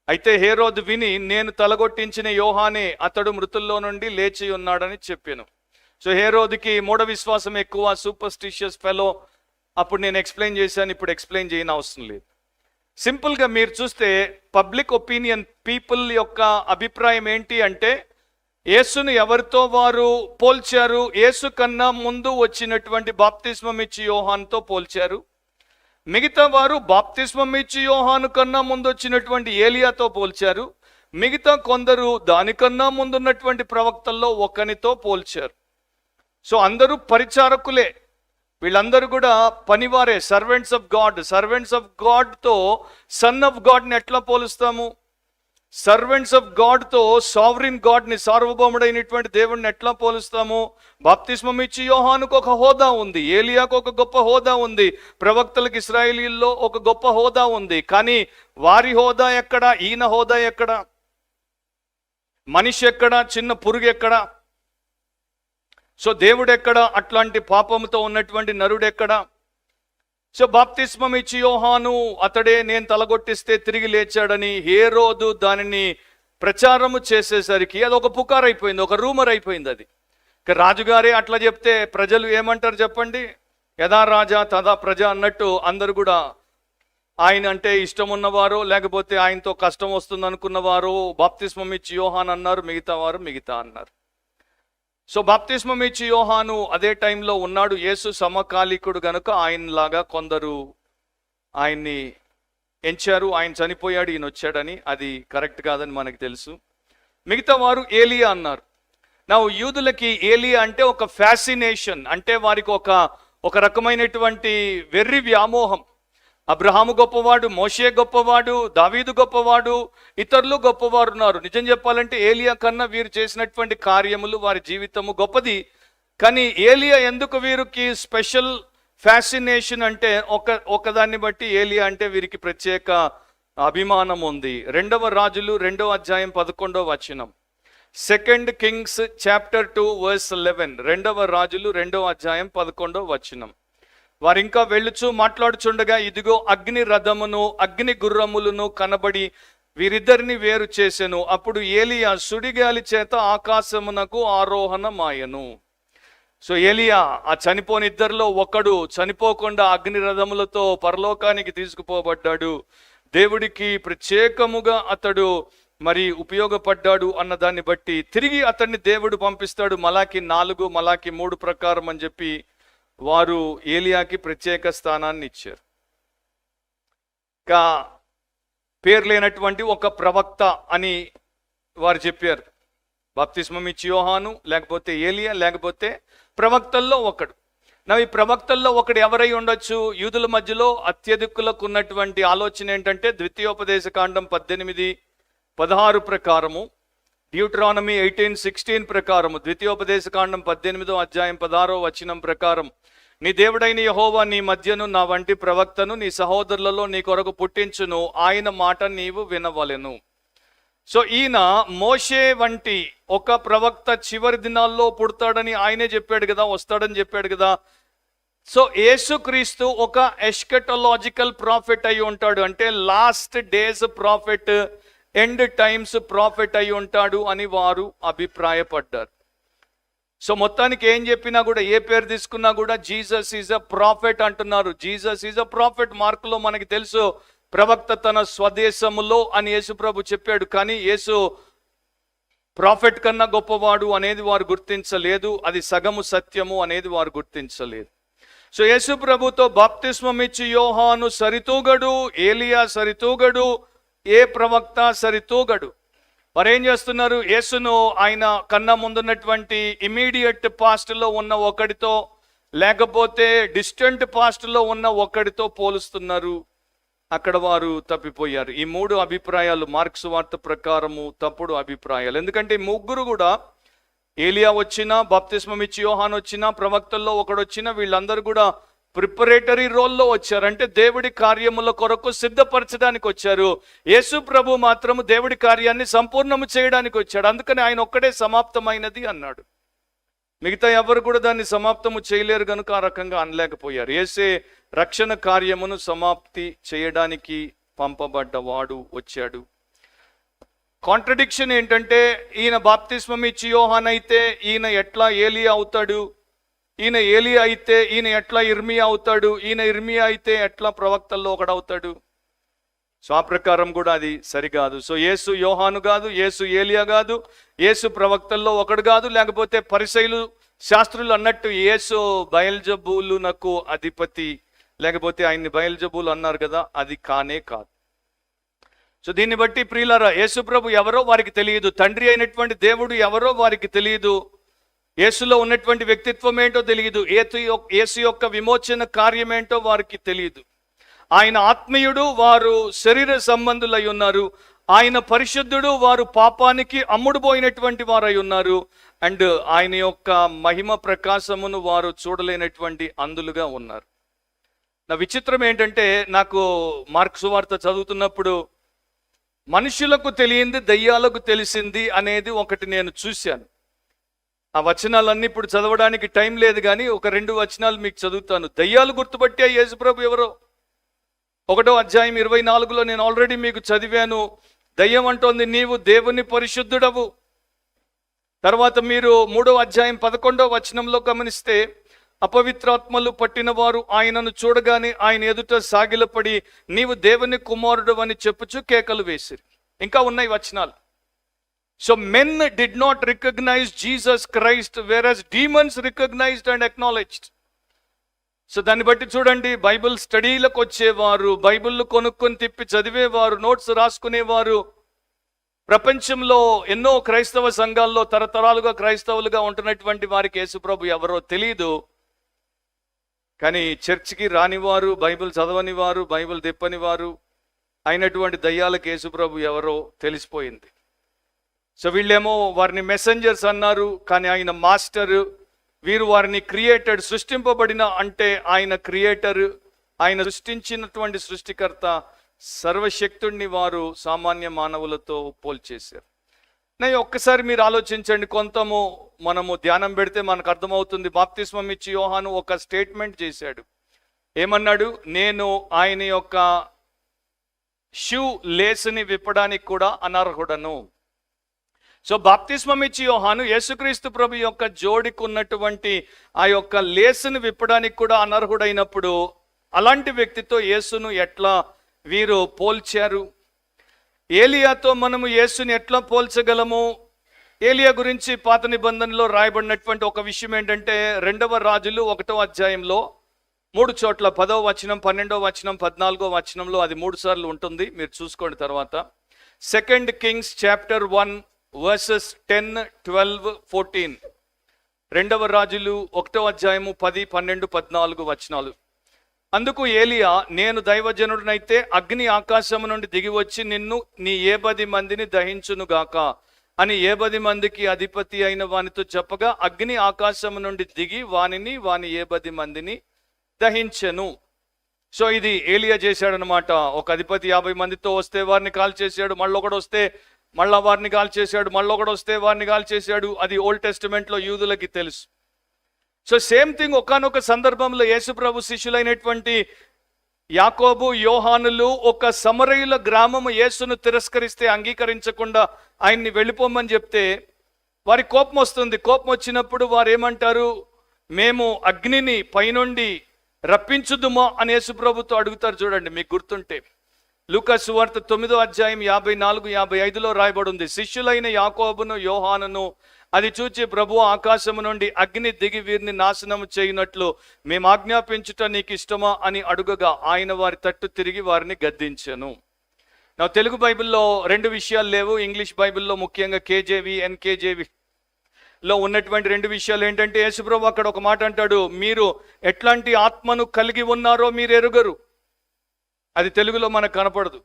అయితే హేరోదు విని నేను తలగొట్టించిన యోహానే అతడు మృతుల్లో నుండి లేచి ఉన్నాడని చెప్పాను. సో హేరోదుకి మూఢ విశ్వాసం ఎక్కువ, సూపర్స్టిషియస్ ఫెలో. అప్పుడు నేను ఎక్స్ప్లెయిన్ చేశాను, ఇప్పుడు ఎక్స్ప్లెయిన్ చేయని అవసరం లేదు. సింపుల్గా మీరు చూస్తే పబ్లిక్ ఒపీనియన్, పీపుల్ యొక్క అభిప్రాయం ఏంటి అంటే యేసును ఎవరితో వారు పోల్చారు? యేసు కన్నా ముందు వచ్చినటువంటి బాప్తిస్మం ఇచ్చి యోహానుతో పోల్చారు. మిగతా వారు బాప్తిస్మం ఇచ్చి యోహాను కన్నా ముందు వచ్చినటువంటి ఏలియాతో పోల్చారు. మిగతా కొందరు దానికన్నా ముందున్నటువంటి ప్రవక్తల్లో ఒకనితో పోల్చారు. సో అందరూ పరిచారకులే, వీళ్ళందరూ కూడా పనివారే, servants of God. Servants of గాడ్తో సన్ ఆఫ్ గాడ్ని ఎట్లా పోలుస్తాము? సర్వెంట్స్ ఆఫ్ గాడ్తో సావరిన్ గాడ్ని, సార్వభౌముడైనటువంటి దేవుడిని ఎట్లా పోలుస్తాము? బాప్తిస్మం ఇచ్చి యోహానుకు ఒక హోదా ఉంది, ఏలియాకు ఒక గొప్ప హోదా ఉంది, ప్రవక్తలకు ఇశ్రాయేలీల్లో ఒక గొప్ప హోదా ఉంది. కానీ వారి హోదా ఎక్కడ? ఈయన హోదా ఎక్కడ? మనిషి ఎక్కడ? చిన్న పురుగు ఎక్కడ? సో దేవుడు ఎక్కడ? అట్లాంటి పాపముతో ఉన్నటువంటి నరుడు ఎక్కడ? సో బాప్తిస్మం ఇచ్చి యోహాను అతడే నేను తలగొట్టిస్తే తిరిగి లేచాడని హేరోదు దానిని ప్రచారము చేసేసరికి అది ఒక పుకార్ అయిపోయింది, ఒక రూమర్ అయిపోయింది. అది రాజుగారే అట్లా చెప్తే ప్రజలు ఏమంటారు చెప్పండి? యథా రాజా తదా ప్రజ అన్నట్టు అందరు కూడా ఆయన అంటే ఇష్టం ఉన్నవారు, లేకపోతే ఆయనతో కష్టం వస్తుంది అనుకున్నవారు బాప్తిస్మం ఇచ్చి యోహాను అన్నారు, మిగతా వారు మిగతా అన్నారు. సో బాప్తిస్మం ఇచ్చి యోహాను అదే టైంలో ఉన్నాడు, యేసు సమకాలీకుడు గనుక ఆయనలాగా కొందరు ఆయన్ని ఎంచారు. ఆయన చనిపోయాడు, ఈయన వచ్చాడని. అది కరెక్ట్ కాదని మనకు తెలుసు. మిగతా వారు ఏలియా అన్నారు. నా యూదులకి ఏలియా అంటే ఒక ఫ్యాసినేషన్, అంటే వారికి ఒక రకమైనటువంటి వెర్రి వ్యామోహం. అబ్రహాము గొప్పవాడు, మోషే గొప్పవాడు, దావీదు గొప్పవాడు, ఇతరులు గొప్పవారు ఉన్నారు. నిజం చెప్పాలంటే ఏలియా కన్నా వీరు చేసినటువంటి కార్యములు, వారి జీవితము గొప్పది. కానీ ఏలియా ఎందుకు వీరికి స్పెషల్ ఫ్యాసినేషన్ అంటే ఒకదాన్ని బట్టి ఏలియా అంటే వీరికి ప్రత్యేక అభిమానం ఉంది. 2వ రాజులు 2వ అధ్యాయం 11వ వచనం. 2 Kings chapter 2 verse 11. 2వ రాజులు 2వ అధ్యాయం 11వ వచనం. వారు ఇంకా వెళ్ళుచు మాట్లాడుచుండగా ఇదిగో అగ్ని రథమును అగ్ని గుర్రములను కనబడి వీరిద్దరిని వేరు చేసెను. అప్పుడు ఏలియా సుడిగాలి చేత ఆకాశమునకు ఆరోహణమాయెను. సో ఏలియా ఆ చనిపోని ఇద్దరిలో ఒకడు చనిపోకుండా అగ్ని రథములతో పరలోకానికి తీసుకుపోబడ్డాడు. దేవుడికి ప్రత్యేకముగా అతడు మరి ఉపయోగపడ్డాడు అన్న దాన్ని బట్టి తిరిగి అతన్ని దేవుడు పంపిస్తాడు. మలాకి 4, మలాకి 3 ప్రకారం అని చెప్పి వారు ఏలియాకి ప్రత్యేక స్థానాన్ని ఇచ్చారు. ఇంకా పేరు లేనటువంటి ఒక ప్రవక్త అని వారు చెప్పారు. బాప్తిస్మం ఇచ్చి యోహాను, లేకపోతే ఏలియా, లేకపోతే ప్రవక్తల్లో ఒకడు. ఈ ప్రవక్తల్లో ఒకడు ఎవరై ఉండొచ్చు? యూదుల మధ్యలో అత్యధికులకు ఉన్నటువంటి ఆలోచన ఏంటంటే ద్వితీయోపదేశకాండం 18:16 ప్రకారము, డ్యూటరానమీ 18:16 ప్రకారము, ద్వితీయోపదేశకాండం 18వ అధ్యాయం 16వ వచనం ప్రకారం, నీ దేవుడైన యెహోవా నీ మధ్యను నా వంటి ప్రవక్తను నీ సహోదరులలో నీ కొరకు పుట్టించును, ఆయన మాట నీవు వినవలెను. సో ఈయన మోషే వంటి ఒక ప్రవక్త చివరి దినాల్లో పుడతాడని ఆయనే చెప్పాడు కదా, వస్తాడని చెప్పాడు కదా. సో యేసుక్రీస్తు ఒక ఎస్కెటలాజికల్ ప్రాఫిట్ అయి ఉంటాడు, అంటే last days profit, end times profit అయి ఉంటాడు అని వారు అభిప్రాయపడ్డారు. సో మొత్తానికి ఏం చెప్పినా కూడా, ఏ పేరు తీసుకున్నా కూడా జీసస్ ఈజ్ అ ప్రాఫిట్ అంటున్నారు. Jesus is a prophet. మార్కులో మనకి తెలుసు ప్రవక్త తన స్వదేశములో అని యేసు ప్రభు చెప్పాడు. కానీ యేసు ప్రాఫిట్ కన్నా గొప్పవాడు అనేది వారు గుర్తించలేదు, అది సగము సత్యము అనేది వారు గుర్తించలేదు. సో యేసు ప్రభుతో బాప్తిస్మం ఇచ్చి యోహాను సరితూగడు, ఏలియా సరితూగడు, ఏ ప్రవక్త సరితూగడు. వారు ఏం చేస్తున్నారు? యేసును ఆయన కన్నా ముందున్నటువంటి ఇమీడియట్ పాస్ట్లో ఉన్న ఒకడితో, లేకపోతే డిస్టెంట్ పాస్ట్లో ఉన్న ఒకడితో పోలుస్తున్నారు. అక్కడ వారు తప్పిపోయారు. ఈ 3 అభిప్రాయాలు మార్క్స్ వార్త ప్రకారము తప్పుడు అభిప్రాయాలు. ఎందుకంటే ఈ ముగ్గురు కూడా, ఏలియా వచ్చినా, బాప్తిస్మం ఇచ్చి యోహాను వచ్చినా, ప్రవక్తల్లో ఒకడు వచ్చినా, వీళ్ళందరూ కూడా ప్రిపరేటరీ రోల్లో వచ్చారు, అంటే దేవుడి కార్యముల కొరకు సిద్ధపరచడానికి వచ్చారు. యేసు ప్రభు మాత్రము దేవుడి కార్యాన్ని సంపూర్ణము చేయడానికి వచ్చాడు. అందుకని ఆయన ఒక్కడే సమాప్తమైనది అన్నాడు. మిగతా ఎవరు కూడా దాన్ని సమాప్తము చేయలేరు కనుక ఆ రకంగా అనలేకపోయారు. యేసే రక్షణ కార్యమును సమాప్తి చేయడానికి పంపబడ్డవాడు వచ్చాడు. కాంట్రడిక్షన్ ఏంటంటే, ఈయన బాప్తిస్మం ఇచ్చి యోహాన్ అయితే ఈయన ఎట్లా ఏలియా అవుతాడు, ఈయన ఏలియా అయితే ఈయన ఎట్లా ఇర్మియా అవుతాడు, ఈయన ఇర్మియా అయితే ఎట్లా ప్రవక్తల్లో ఒకడవుతాడు. సో ఆ ప్రకారం కూడా అది సరికాదు. సో యేసు యోహాను కాదు, యేసు ఏలియా కాదు, యేసు ప్రవక్తల్లో ఒకడు కాదు, లేకపోతే పరిసయ్యులు శాస్త్రులు అన్నట్టు యేసు బయల్జబూలునకు అధిపతి, లేకపోతే ఆయన్ని బయల్జబూలు అన్నారు కదా, అది కానే కాదు. సో దీన్ని బట్టి ప్రియులారా, యేసు ప్రభు ఎవరో వారికి తెలియదు, తండ్రి అయినటువంటి దేవుడు ఎవరో వారికి తెలియదు, యేసులో ఉన్నటువంటి వ్యక్తిత్వం ఏంటో తెలియదు, యేసు యొక్క విమోచన కార్యం ఏంటో వారికి తెలియదు. ఆయన ఆత్మీయుడు, వారు శరీర సంబంధులై ఉన్నారు. ఆయన పరిశుద్ధుడు, వారు పాపానికి అమ్ముడుపోయినటువంటి వారై ఉన్నారు. అండ్ ఆయన యొక్క మహిమ ప్రకాశమును వారు చూడలేనటువంటి అందులుగా ఉన్నారు. నా విచిత్రం ఏంటంటే, నాకు మార్కు సువార్త చదువుతున్నప్పుడు మనుషులకు తెలియంది దయ్యాలకు తెలిసింది అనేది ఒకటి నేను చూశాను. ఆ వచనాలన్నీ ఇప్పుడు చదవడానికి టైం లేదు, కానీ ఒక 2 వచనాలు మీకు చదువుతాను. దయ్యాలు గుర్తుపట్టే యేసుప్రభు ఎవరో 1వ అధ్యాయం 24లో నేను ఆల్రెడీ మీకు చదివాను. దయ్యం అంటోంది, నీవు దేవుని పరిశుద్ధుడవు. తర్వాత మీరు 3వ అధ్యాయం 11వ వచనంలో గమనిస్తే, అపవిత్రాత్మలు పట్టిన వారు ఆయనను చూడగానే ఆయన ఎదుట సాగిలపడి నీవు దేవుని కుమారుడు అని చెప్పుచు కేకలు వేసిరి. ఇంకా ఉన్నాయి వచనాలు. So men did not recognize Jesus Christ, whereas demons recognized and acknowledged. So దాన్ని బట్టి చూడండి, బైబిల్ స్టడీలకు వచ్చేవారు, బైబిల్ కొనుక్కొని తిప్పి చదివేవారు, నోట్స్ రాసుకునేవారు, ప్రపంచంలో ఎన్నో క్రైస్తవ సంఘాల్లో తరతరాలుగా క్రైస్తవులుగా ఉంటున్నటువంటి వారికి యేసుప్రభు ఎవరో తెలియదు. కానీ చర్చికి రానివారు, బైబిల్ చదవని వారు, బైబిల్ తిప్పని వారు అయినటువంటి దయ్యాలకు యేసుప్రభు ఎవరో తెలిసిపోయింది. సో వీళ్ళేమో వారిని మెసెంజర్స్ అన్నారు, కానీ ఆయన మాస్టర్. వీరు వారిని క్రియేటెడ్, సృష్టింపబడిన, అంటే ఆయన క్రియేటర్, ఆయన సృష్టించినటువంటి సృష్టికర్త, సర్వశక్తుడిని వారు సామాన్య మానవులతో పోల్చేశారు. ఒక్కసారి మీరు ఆలోచించండి, మనము ధ్యానం పెడితే మనకు అర్థమవుతుంది. బాప్తిస్మం ఇచ్చి యోహాను ఒక స్టేట్మెంట్ చేశాడు. ఏమన్నాడు? నేను ఆయన యొక్క షూ లేసుని విప్పడానికి కూడా అనర్హుడను. సో బాప్తిస్మం ఇచ్చి యోహాను యేసుక్రీస్తు ప్రభు యొక్క జోడికి ఉన్నటువంటి ఆ యొక్క లేసుని విప్పడానికి కూడా అనర్హుడైనప్పుడు, అలాంటి వ్యక్తితో యేసును ఎట్లా వీరు పోల్చారు? ఏలియాతో మనము యేసుని ఎట్లా పోల్చగలము? ఏలియా గురించి పాత నిబంధనలో రాయబడినటువంటి ఒక విషయం ఏంటంటే, 2వ రాజులు 1వ అధ్యాయంలో 3 చోట్ల 10వ వచనం, 12వ వచనం, 14వ వచనంలో అది 3 సార్లు ఉంటుంది. మీరు చూసుకోండి తర్వాత. 2 Kings చాప్టర్ 1 వర్సెస్ 10, 12, 14. 2వ రాజులు 1వ అధ్యాయము 10, 12, 14 వచనాలు. అందుకు ఏలియా, నేను దైవజనుడినైతే అగ్ని ఆకాశము నుండి దిగి వచ్చి నిన్ను నీ 10 మందిని దహించునుగాక అని 10 మందికి అధిపతి అయిన వానితో చెప్పగా, అగ్ని ఆకాశము నుండి దిగి వాని 10 మందిని దహించెను. సో ఇది ఏలియా చేశాడనమాట. ఒక అధిపతి 50 మందితో వస్తే వారిని కాల్ చేశాడు, మళ్ళొకడు వస్తే మళ్ళా వారిని కాల్ చేశాడు, మళ్ళొకడు వస్తే వారిని కాల్ చేశాడు. అది ఓల్డ్ టెస్టిమెంట్లో యూదులకి తెలుసు. సో సేమ్ థింగ్ ఒకానొక సందర్భంలో యేసుప్రభు శిష్యులైనటువంటి యాకోబు, యోహానులు ఒక సమరయుల గ్రామము యేసును తిరస్కరిస్తే, అంగీకరించకుండా ఆయన్ని వెళ్ళిపోమని చెప్తే వారి కోపం వస్తుంది. కోపం వచ్చినప్పుడు వారు ఏమంటారు? మేము అగ్నిని పైనుండి రప్పించుదుమా అని యేసుప్రభుతో అడుగుతారు. చూడండి, మీకు గుర్తుంటే లూకా సువార్త 9వ అధ్యాయం 54, 55లో రాయబడి ఉంది. శిష్యులైన యాకోబును, యోహానును అది చూచి, ప్రభు ఆకాశము నుండి అగ్ని దిగి వీరిని నాశనం చేయునట్లు మేము ఆజ్ఞాపించుట నీకు ఇష్టమా అని అడుగగా ఆయన వారి తట్టు తిరిగి వారిని గద్దించెను. నా తెలుగు బైబిల్లో 2 విషయాలు లేవు. ఇంగ్లీష్ బైబిల్లో ముఖ్యంగా కేజేవి, ఎన్కేజేవిలో ఉన్నటువంటి 2 విషయాలు ఏంటంటే, యేసుప్రభు అక్కడ ఒక మాట అంటాడు, మీరు ఎట్లాంటి ఆత్మను కలిగి ఉన్నారో మీరు ఎరుగరు. అది తెలుగులో మనకు కనపడదు.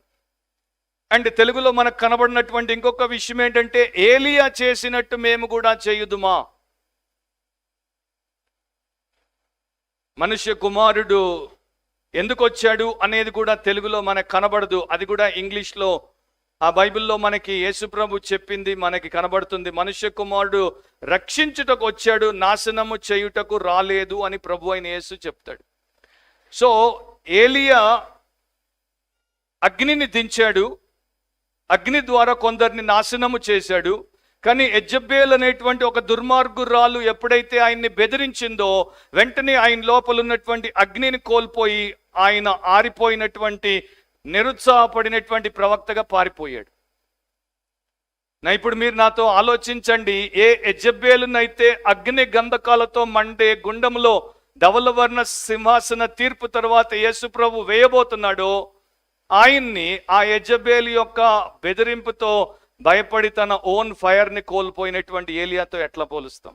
అండ్ తెలుగులో మనకు కనబడినటువంటి ఇంకొక విషయం ఏంటంటే, ఏలియా చేసినట్టు మేము కూడా చేయుదుమా. మనుష్య కుమారుడు ఎందుకు వచ్చాడు అనేది కూడా తెలుగులో మనకు కనబడదు. అది కూడా ఇంగ్లీష్లో ఆ బైబిల్లో మనకి యేసుప్రభు చెప్పింది మనకి కనబడుతుంది. మనుష్య కుమారుడు రక్షించుటకు వచ్చాడు, నాశనము చేయుటకు రాలేదు అని ప్రభు అయిన యేసు చెప్తాడు. సో ఏలియా అగ్నిని దించాడు, అగ్ని ద్వారా కొందరిని నాశనము చేశాడు. కానీ యెజబెల్ అనేటువంటి ఒక దుర్మార్గురాలు ఎప్పుడైతే ఆయన్ని బెదిరించిందో వెంటనే ఆయన లోపల ఉన్నటువంటి అగ్నిని కోల్పోయి ఆయన ఆరిపోయినటువంటి నిరుత్సాహపడినటువంటి ప్రవక్తగా పారిపోయాడు. ఇప్పుడు మీరు నాతో ఆలోచించండి, ఏ యెజబెలునైతే అగ్ని గంధకాలతో మండే గుండంలో ధవలవర్ణ సింహాసన తీర్పు తర్వాత యేసు ప్రభు వేయబోతున్నాడో ఆయన్ని ఆ యెజబెల్ యొక్క బెదిరింపుతో భయపడి తన ఓన్ ఫైర్ని కోల్పోయినటువంటి ఏలియాతో ఎట్లా పోలుస్తాం?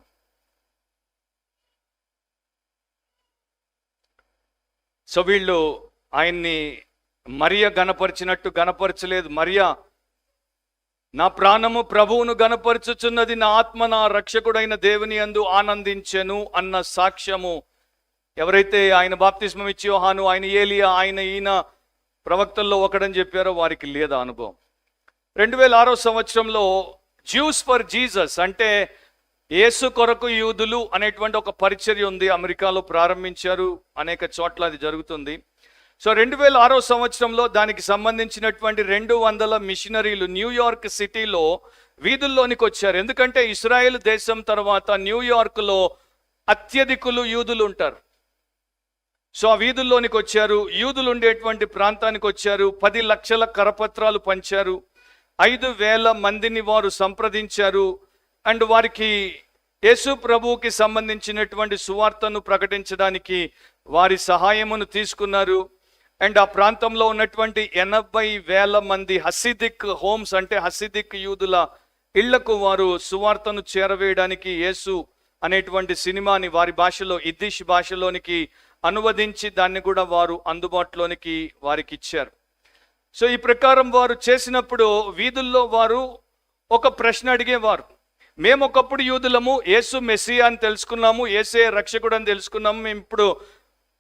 సో వీళ్ళు ఆయన్ని మరియ గనపరిచినట్టు గనపరచలేదు. మరియ నా ప్రాణము ప్రభువును గనపరచుచున్నది, నా ఆత్మ నా రక్షకుడైన దేవుని యందు ఆనందించెను అన్న సాక్ష్యము ఎవరైతే ఆయన బాప్తిస్మం ఇచ్చి యోహాను, ఆయన ఏలియా, ఆయన ఈయన ప్రవక్తల్లో ఒకడని చెప్పారో వారికి లేదా అనుభవం. 2006 సంవత్సరంలో జ్యూస్ ఫర్ జీసస్ అంటే యేసు కొరకు యూదులు అనేటువంటి ఒక పరిచర్య ఉంది, అమెరికాలో ప్రారంభించారు, అనేక చోట్ల అది జరుగుతుంది. సో 2006 సంవత్సరంలో దానికి సంబంధించినటువంటి 200 మిషనరీలు న్యూయార్క్ సిటీలో వీధుల్లోనికి వచ్చారు. ఎందుకంటే ఇస్రాయేల్ దేశం తర్వాత న్యూయార్క్లో అత్యధికులు యూదులు ఉంటారు. సో ఆ వీధుల్లోనికి వచ్చారు, యూదులు ఉండేటువంటి ప్రాంతానికి వచ్చారు, 10 లక్షల కరపత్రాలు పంచారు, 5,000 మందిని వారు సంప్రదించారు. అండ్ వారికి యేసు ప్రభువుకి సంబంధించినటువంటి సువార్తను ప్రకటించడానికి వారి సహాయమును తీసుకున్నారు. అండ్ ఆ ప్రాంతంలో ఉన్నటువంటి 80,000 మంది హసిదిక్ హోమ్స్ అంటే హసిదిక్ యూదుల ఇళ్లకు వారు సువార్తను చేరవేయడానికి యేసు అనేటువంటి సినిమాని వారి భాషలో ఇద్దిష్ భాషలోనికి అనువదించి దాన్ని కూడా వారు అందుబాటులోనికి వారికి ఇచ్చారు. సో ఈ ప్రకారం వారు చేసినప్పుడు వీధుల్లో వారు ఒక ప్రశ్న అడిగేవారు, మేము ఒకప్పుడు యూదులము, యేసు మెస్సియా అని తెలుసుకున్నాము, యేసే రక్షకుడు అని తెలుసుకున్నాము, మేము ఇప్పుడు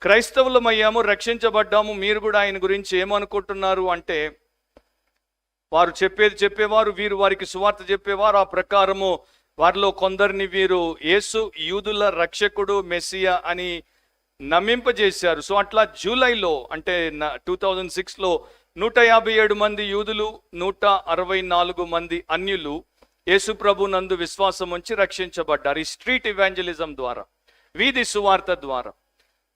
క్రైస్తవులమయ్యాము, రక్షించబడ్డాము, మీరు కూడా ఆయన గురించి ఏమనుకుంటున్నారు అంటే వారు చెప్పేవారు, వీరు వారికి సువార్త చెప్పేవారు. ఆ ప్రకారము వారిలో కొందరిని వీరు యేసు యూదుల రక్షకుడు మెస్సియా అని నమ్మింపజేశారు. సో అట్లా జూలైలో అంటే 2006లో 157 మంది యూదులు, 164 మంది అన్యులు యేసు ప్రభు నందు విశ్వాసం ఉంచి రక్షించబడ్డారు. ఈ స్ట్రీట్ ఇవాంజలిజం ద్వారా, వీధి సువార్త ద్వారా.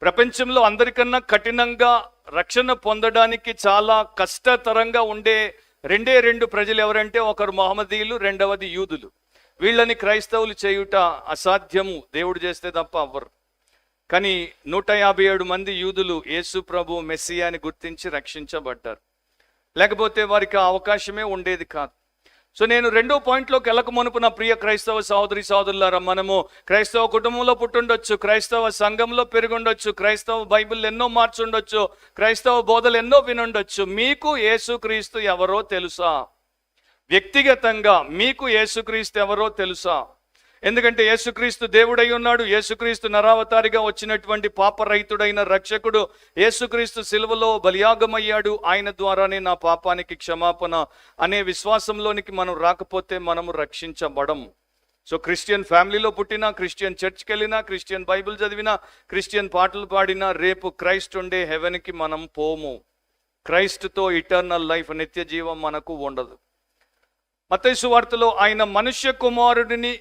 ప్రపంచంలో అందరికన్నా కఠినంగా రక్షణ పొందడానికి చాలా కష్టతరంగా ఉండే 2 ప్రజలు ఎవరంటే ఒకరు మహమ్మదీయులు, రెండవది యూదులు. వీళ్ళని క్రైస్తవులు చేయుట అసాధ్యము, దేవుడు చేస్తే తప్ప అవ్వరు. కానీ 157 మంది యూదులు యేసు ప్రభు మెస్సియాని గుర్తించి రక్షించబడ్డారు, లేకపోతే వారికి ఆ అవకాశమే ఉండేది కాదు. సో నేను 2వ పాయింట్లోకి వెళ్ళక మునుపు నా ప్రియ క్రైస్తవ సహోదరి సహోదరులారా, మనము క్రైస్తవ కుటుంబంలో పుట్టుండొచ్చు, క్రైస్తవ సంఘంలో పెరుగుండొచ్చు, క్రైస్తవ బైబిల్ ఎన్నో మార్చుండొచ్చు, క్రైస్తవ బోధలు ఎన్నో వినుండొచ్చు. మీకు యేసుక్రీస్తు ఎవరో తెలుసా? వ్యక్తిగతంగా మీకు యేసుక్రీస్తు ఎవరో తెలుసా? ఎందుకంటే యేసుక్రీస్తు దేవుడై ఉన్నాడు, యేసుక్రీస్తు నరావతారిగా వచ్చినటువంటి పాపరహితుడైన రక్షకుడు, యేసుక్రీస్తు సిలువలో బలియాగమయ్యాడు, ఆయన ద్వారానే నా పాపానికి క్షమాపణ అనే విశ్వాసంలోనికి మనం రాకపోతే మనము రక్షించబడం. సో క్రిస్టియన్ ఫ్యామిలీలో పుట్టినా, క్రిస్టియన్ చర్చ్కి వెళ్ళినా, క్రిస్టియన్ బైబిల్ చదివినా, క్రిస్టియన్ పాటలు పాడినా రేపు క్రైస్ట్ ఉండే హెవెన్కి మనం పోము. క్రైస్ట్తో ఇటర్నల్ లైఫ్, నిత్య జీవం మనకు ఉండదు. మత్తయి సువార్తలో ఆయన మనుష్య కుమారుడిని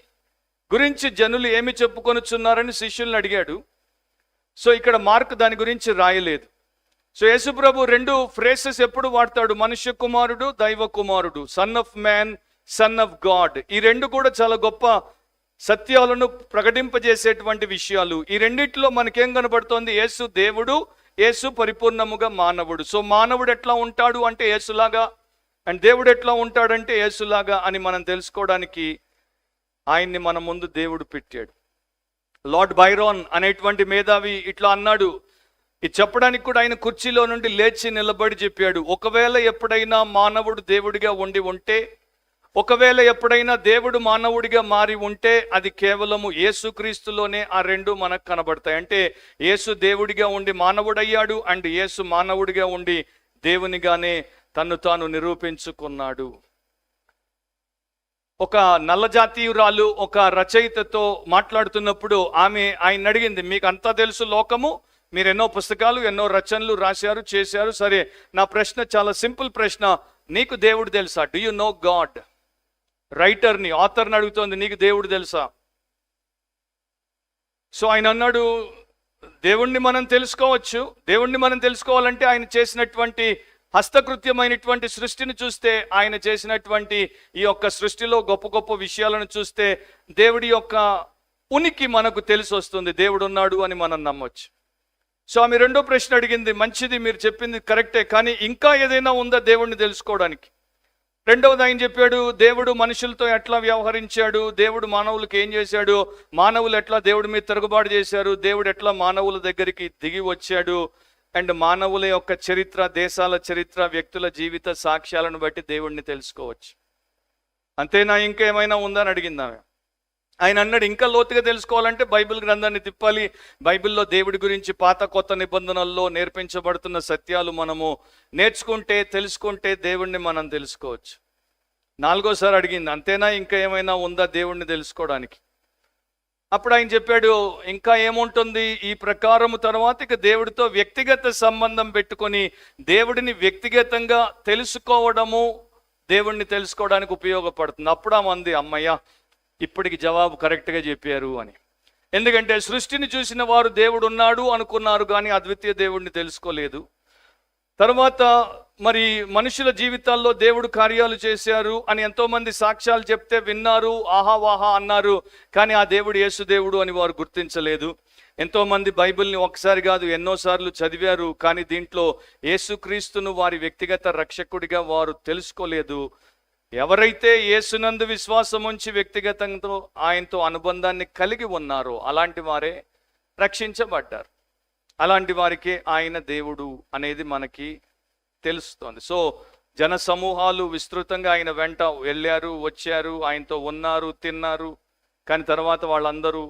గురించి జనులు ఏమి చెప్పుకొనుచున్నారని శిష్యుల్ని అడిగాడు. సో ఇక్కడ మార్క్ దాని గురించి రాయలేదు. సో యేసుప్రభు 2 ఫ్రేసెస్ ఎప్పుడు వాడతాడు? మనుష్య కుమారుడు, దైవ కుమారుడు, son of man, son of God. ఈ 2 కూడా చాలా గొప్ప సత్యాలను ప్రకటింపజేసేటువంటి విషయాలు. ఈ రెండిట్లో మనకేం కనబడుతోంది? యేసు దేవుడు, యేసు పరిపూర్ణముగా మానవుడు. సో మానవుడు ఎట్లా ఉంటాడు అంటే యేసులాగా, అండ్ దేవుడు ఎట్లా ఉంటాడంటే యేసులాగా అని మనం తెలుసుకోవడానికి ఆయన్ని మన ముందు దేవుడు పెట్టాడు. లార్డ్ బైరాన్ అనేటువంటి మేధావి ఇట్లా అన్నాడు. ఇది చెప్పడానికి కూడా ఆయన కుర్చీలో నుండి లేచి నిలబడి చెప్పాడు, ఒకవేళ ఎప్పుడైనా మానవుడు దేవుడిగా ఉండి ఉంటే ఒకవేళ ఎప్పుడైనా దేవుడు మానవుడిగా మారి ఉంటే అది కేవలము యేసుక్రీస్తులోనే ఆ రెండు మనకు కనబడతాయి. అంటే యేసు దేవుడిగా ఉండి మానవుడయ్యాడు, అండ్ యేసు మానవుడిగా ఉండి దేవునిగానే తన్ను తాను నిరూపించుకున్నాడు. ఒక నల్లజాతీయురాలు ఒక రచయితతో మాట్లాడుతున్నప్పుడు ఆయన అడిగింది, మీకు అంతా తెలుసు లోకము, మీరు ఎన్నో పుస్తకాలు ఎన్నో రచనలు రాశారు చేశారు, సరే నా ప్రశ్న చాలా సింపుల్ ప్రశ్న, నీకు దేవుడు తెలుసా? Do you know God? రైటర్ని ఆథర్ని అడుగుతోంది, నీకు దేవుడు తెలుసా? సో ఆయన అన్నాడు, దేవుణ్ణి మనం తెలుసుకోవచ్చు. దేవుణ్ణి మనం తెలుసుకోవాలంటే ఆయన చేసినటువంటి హస్తకృత్యమైనటువంటి సృష్టిని చూస్తే, ఆయన చేసినటువంటి ఈ యొక్క సృష్టిలో గొప్ప గొప్ప విషయాలను చూస్తే దేవుడి యొక్క ఉనికి మనకు తెలిసి వస్తుంది, దేవుడు ఉన్నాడు అని మనం నమ్మొచ్చు. సో ఆమె రెండో ప్రశ్న అడిగింది, మంచిది, మీరు చెప్పింది కరెక్టే, కానీ ఇంకా ఏదైనా ఉందా దేవుడిని తెలుసుకోవడానికి? రెండవది ఆయన చెప్పాడు, దేవుడు మనుషులతో ఎట్లా వ్యవహరించాడు, దేవుడు మానవులకు ఏం చేశాడు, మానవులు ఎట్లా దేవుడి మీద తిరుగుబాటు చేశారు, దేవుడు ఎట్లా మానవుల దగ్గరికి దిగి వచ్చాడు, అండ్ మానవుల యొక్క చరిత్ర, దేశాల చరిత్ర, వ్యక్తుల జీవిత సాక్ష్యాలను బట్టి దేవుడిని తెలుసుకోవచ్చు. అంతేనా, ఇంకేమైనా ఉందా అని అడిగింది ఆమె. ఆయన అన్నాడు, ఇంకా లోతుగా తెలుసుకోవాలంటే బైబిల్ గ్రంథాన్ని తిప్పాలి, బైబిల్లో దేవుడి గురించి పాత కొత్త నిబంధనల్లో నేర్పించబడుతున్న సత్యాలు మనము నేర్చుకుంటే తెలుసుకుంటే దేవుణ్ణి మనం తెలుసుకోవచ్చు. నాలుగోసారి అడిగింది, అంతేనా, ఇంకా ఏమైనా ఉందా దేవుణ్ణి తెలుసుకోవడానికి? అప్పుడు ఆయన చెప్పాడు, ఇంకా ఏముంటుంది, ఈ ప్రకారము తర్వాత ఇక దేవుడితో వ్యక్తిగత సంబంధం పెట్టుకొని దేవుడిని వ్యక్తిగతంగా తెలుసుకోవడము దేవుణ్ణి తెలుసుకోవడానికి ఉపయోగపడుతుంది. అప్పుడు ఆ మంది, అమ్మయ్య, ఇప్పటికి జవాబు కరెక్ట్గా చెప్పారు అని. ఎందుకంటే సృష్టిని చూసిన వారు దేవుడు ఉన్నాడు అనుకున్నారు, కానీ అద్వితీయ దేవుడిని తెలుసుకోలేదు. తర్వాత మరి మనుషుల జీవితాల్లో దేవుడు కార్యాలు చేశారు అని ఎంతోమంది సాక్ష్యాలు చెప్తే విన్నారు, ఆహా వాహా అన్నారు, కానీ ఆ దేవుడు యేసు దేవుడు అని వారు గుర్తించలేదు. ఎంతోమంది బైబిల్ని ఒకసారి కాదు ఎన్నోసార్లు చదివారు, కానీ దీంట్లో యేసుక్రీస్తును వారి వ్యక్తిగత రక్షకుడిగా వారు తెలుసుకోలేదు. ఎవరైతే యేసునందు విశ్వాసం ఉంచి వ్యక్తిగతంగా ఆయనతో అనుబంధాన్ని కలిగి ఉన్నారో అలాంటి వారే రక్షించబడ్డారు. అలాంటి వారికే ఆయన దేవుడు అనేది మనకి తెలుస్తోంది. సో జన సమూహాలు విస్తృతంగా ఆయన వెంట వెళ్ళారు, వచ్చారు, ఆయనతో ఉన్నారు, తిన్నారు, కానీ తర్వాత వాళ్ళందరూ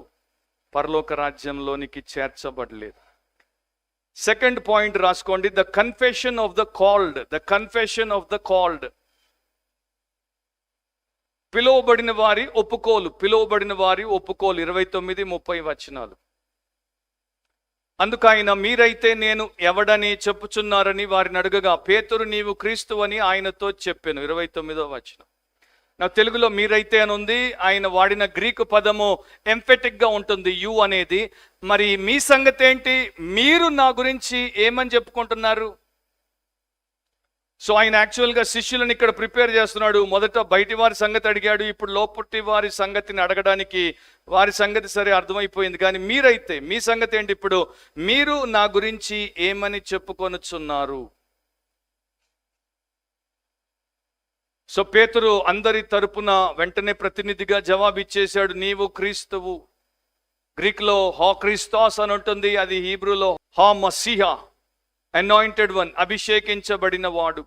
పరలోక రాజ్యంలోనికి చేర్చబడలేదు. సెకండ్ పాయింట్ రాసుకోండి, the confession of the called. The confession of the called. పిలువబడిన వారి ఒప్పుకోలు, పిలువబడిన వారి ఒప్పుకోలు 29-30 వచనాలు. అందుకు ఆయన, మీరైతే నేను ఎవడని చెప్పుచున్నారని వారిని అడగగా, పేతురు నీవు క్రీస్తు అని ఆయనతో చెప్పాను. 29వ వచనం. నా తెలుగులో మీరైతే అని ఉంది, ఆయన వాడిన గ్రీకు పదము ఎంఫెటిక్ గా ఉంటుంది, యు అనేది. మరి మీ సంగతి ఏంటి, మీరు నా గురించి ఏమని చెప్పుకుంటున్నారు? సో ఆయన యాక్చువల్గా శిష్యులను ఇక్కడ ప్రిపేర్ చేస్తున్నాడు. మొదట బయటి వారి సంగతి అడిగాడు, ఇప్పుడు లోపటి వారి సంగతిని అడగడానికి వారి సంగతి సరే అర్థమైపోయింది, కానీ మీరైతే మీ సంగతి ఏంటి, ఇప్పుడు మీరు నా గురించి ఏమని చెప్పుకొనుచున్నారు? సో పేతురు అందరి తరపున వెంటనే ప్రతినిధిగా జవాబు ఇచ్చేశాడు, నీవు క్రీస్తువు. గ్రీక్లో హా క్రిస్తోస్ అని ఉంటుంది, అది హీబ్రూలో హా మసీహా, అనాయింటెడ్ వన్, అభిషేకించబడిన వాడు.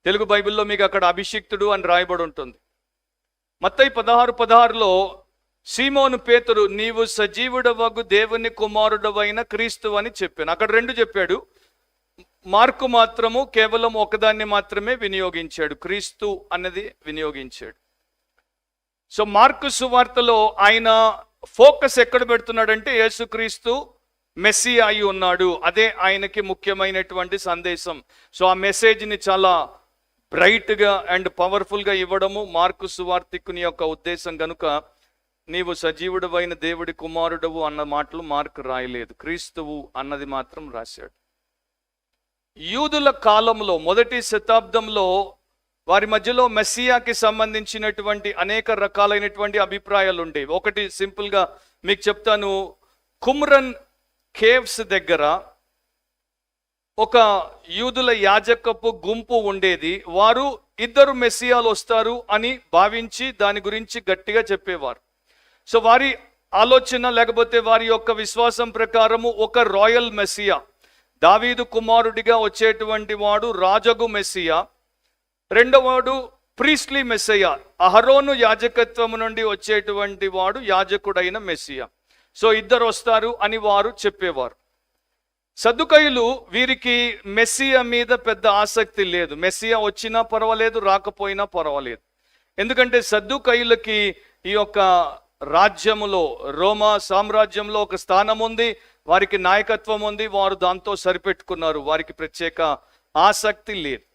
తెలుగు బైబిల్లో మీకు అక్కడ అభిషిక్తుడు అని రాయబడి ఉంటుంది. మత్తయి 16:16లో సీమోను పేతురు, నీవు సజీవుడవగు దేవుని కుమారుడవైన క్రీస్తు అని చెప్పాను. అక్కడ రెండు చెప్పాడు, మార్కు మాత్రము కేవలం ఒకదాన్ని మాత్రమే వినియోగించాడు, క్రీస్తు అన్నది వినియోగించాడు. సో మార్కు సువార్తలో ఆయన ఫోకస్ ఎక్కడ పెడుతున్నాడంటే యేసుక్రీస్తు మెస్సియా అయి ఉన్నాడు, అదే ఆయనకి ముఖ్యమైనటువంటి సందేశం. సో ఆ మెసేజ్ని చాలా బ్రైట్గా అండ్ పవర్ఫుల్గా ఇవ్వడము మార్కు సువార్తికుని యొక్క ఉద్దేశం కనుక నీవు సజీవుడవైన దేవుడి కుమారుడవు అన్న మాటలు మార్కు రాయలేదు, క్రీస్తువు అన్నది మాత్రం రాశాడు. యూదుల కాలంలో మొదటి శతాబ్దంలో వారి మధ్యలో మెస్సియాకి సంబంధించినటువంటి అనేక రకాలైనటువంటి అభిప్రాయాలు ఉండేవి. ఒకటి సింపుల్గా మీకు చెప్తాను, కుమ్రన్ కేవ్స్ దగ్గర ఒక యూదుల యాజకపు గుంపు ఉండేది. వారు ఇద్దరు మెస్సియాలు వస్తారు అని భావించి దాని గురించి గట్టిగా చెప్పేవారు. సో వారి ఆలోచన లేకపోతే వారి యొక్క విశ్వాసం ప్రకారము ఒక రాయల్ మెస్సియా, దావీదు కుమారుడిగా వచ్చేటువంటి వాడు రాజగు మెస్సియా, రెండవవాడు ప్రీస్ట్లీ మెస్సయ్య, అహరోను యాజకత్వము నుండి వచ్చేటువంటి వాడు యాజకుడైన మెస్సియా. సో ఇద్దరు వస్తారు అని వారు చెప్పేవారు. సద్దుకయ్యులు వీరికి మెస్సియా మీద పెద్ద ఆసక్తి లేదు. మెస్సియా వచ్చినా పర్వాలేదు, రాకపోయినా పర్వాలేదు. ఎందుకంటే సద్దుకయ్యులకి ఈ యొక్క రాజ్యములో, రోమా సామ్రాజ్యంలో ఒక స్థానం ఉంది, వారికి నాయకత్వం ఉంది, వారు దాంతో సరిపెట్టుకున్నారు. వారికి ప్రత్యేక ఆసక్తి లేదు.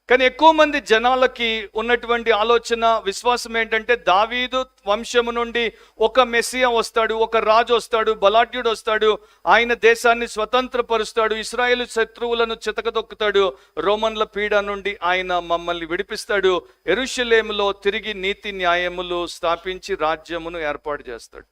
కానీ ఎక్కువ మంది జనాలకి ఉన్నటువంటి ఆలోచన, విశ్వాసం ఏంటంటే దావీదు వంశము నుండి ఒక మెస్సియా వస్తాడు, ఒక రాజు వస్తాడు, బలాఢ్యుడు వస్తాడు, ఆయన దేశాన్ని స్వతంత్రపరుస్తాడు, ఇశ్రాయేలు శత్రువులను చితకదొక్కుతాడు, రోమన్ల పీడ నుండి ఆయన మమ్మల్ని విడిపిస్తాడు, యెరూషలేములో తిరిగి నీతి న్యాయములు స్థాపించి రాజ్యమును ఏర్పాటు చేస్తాడు.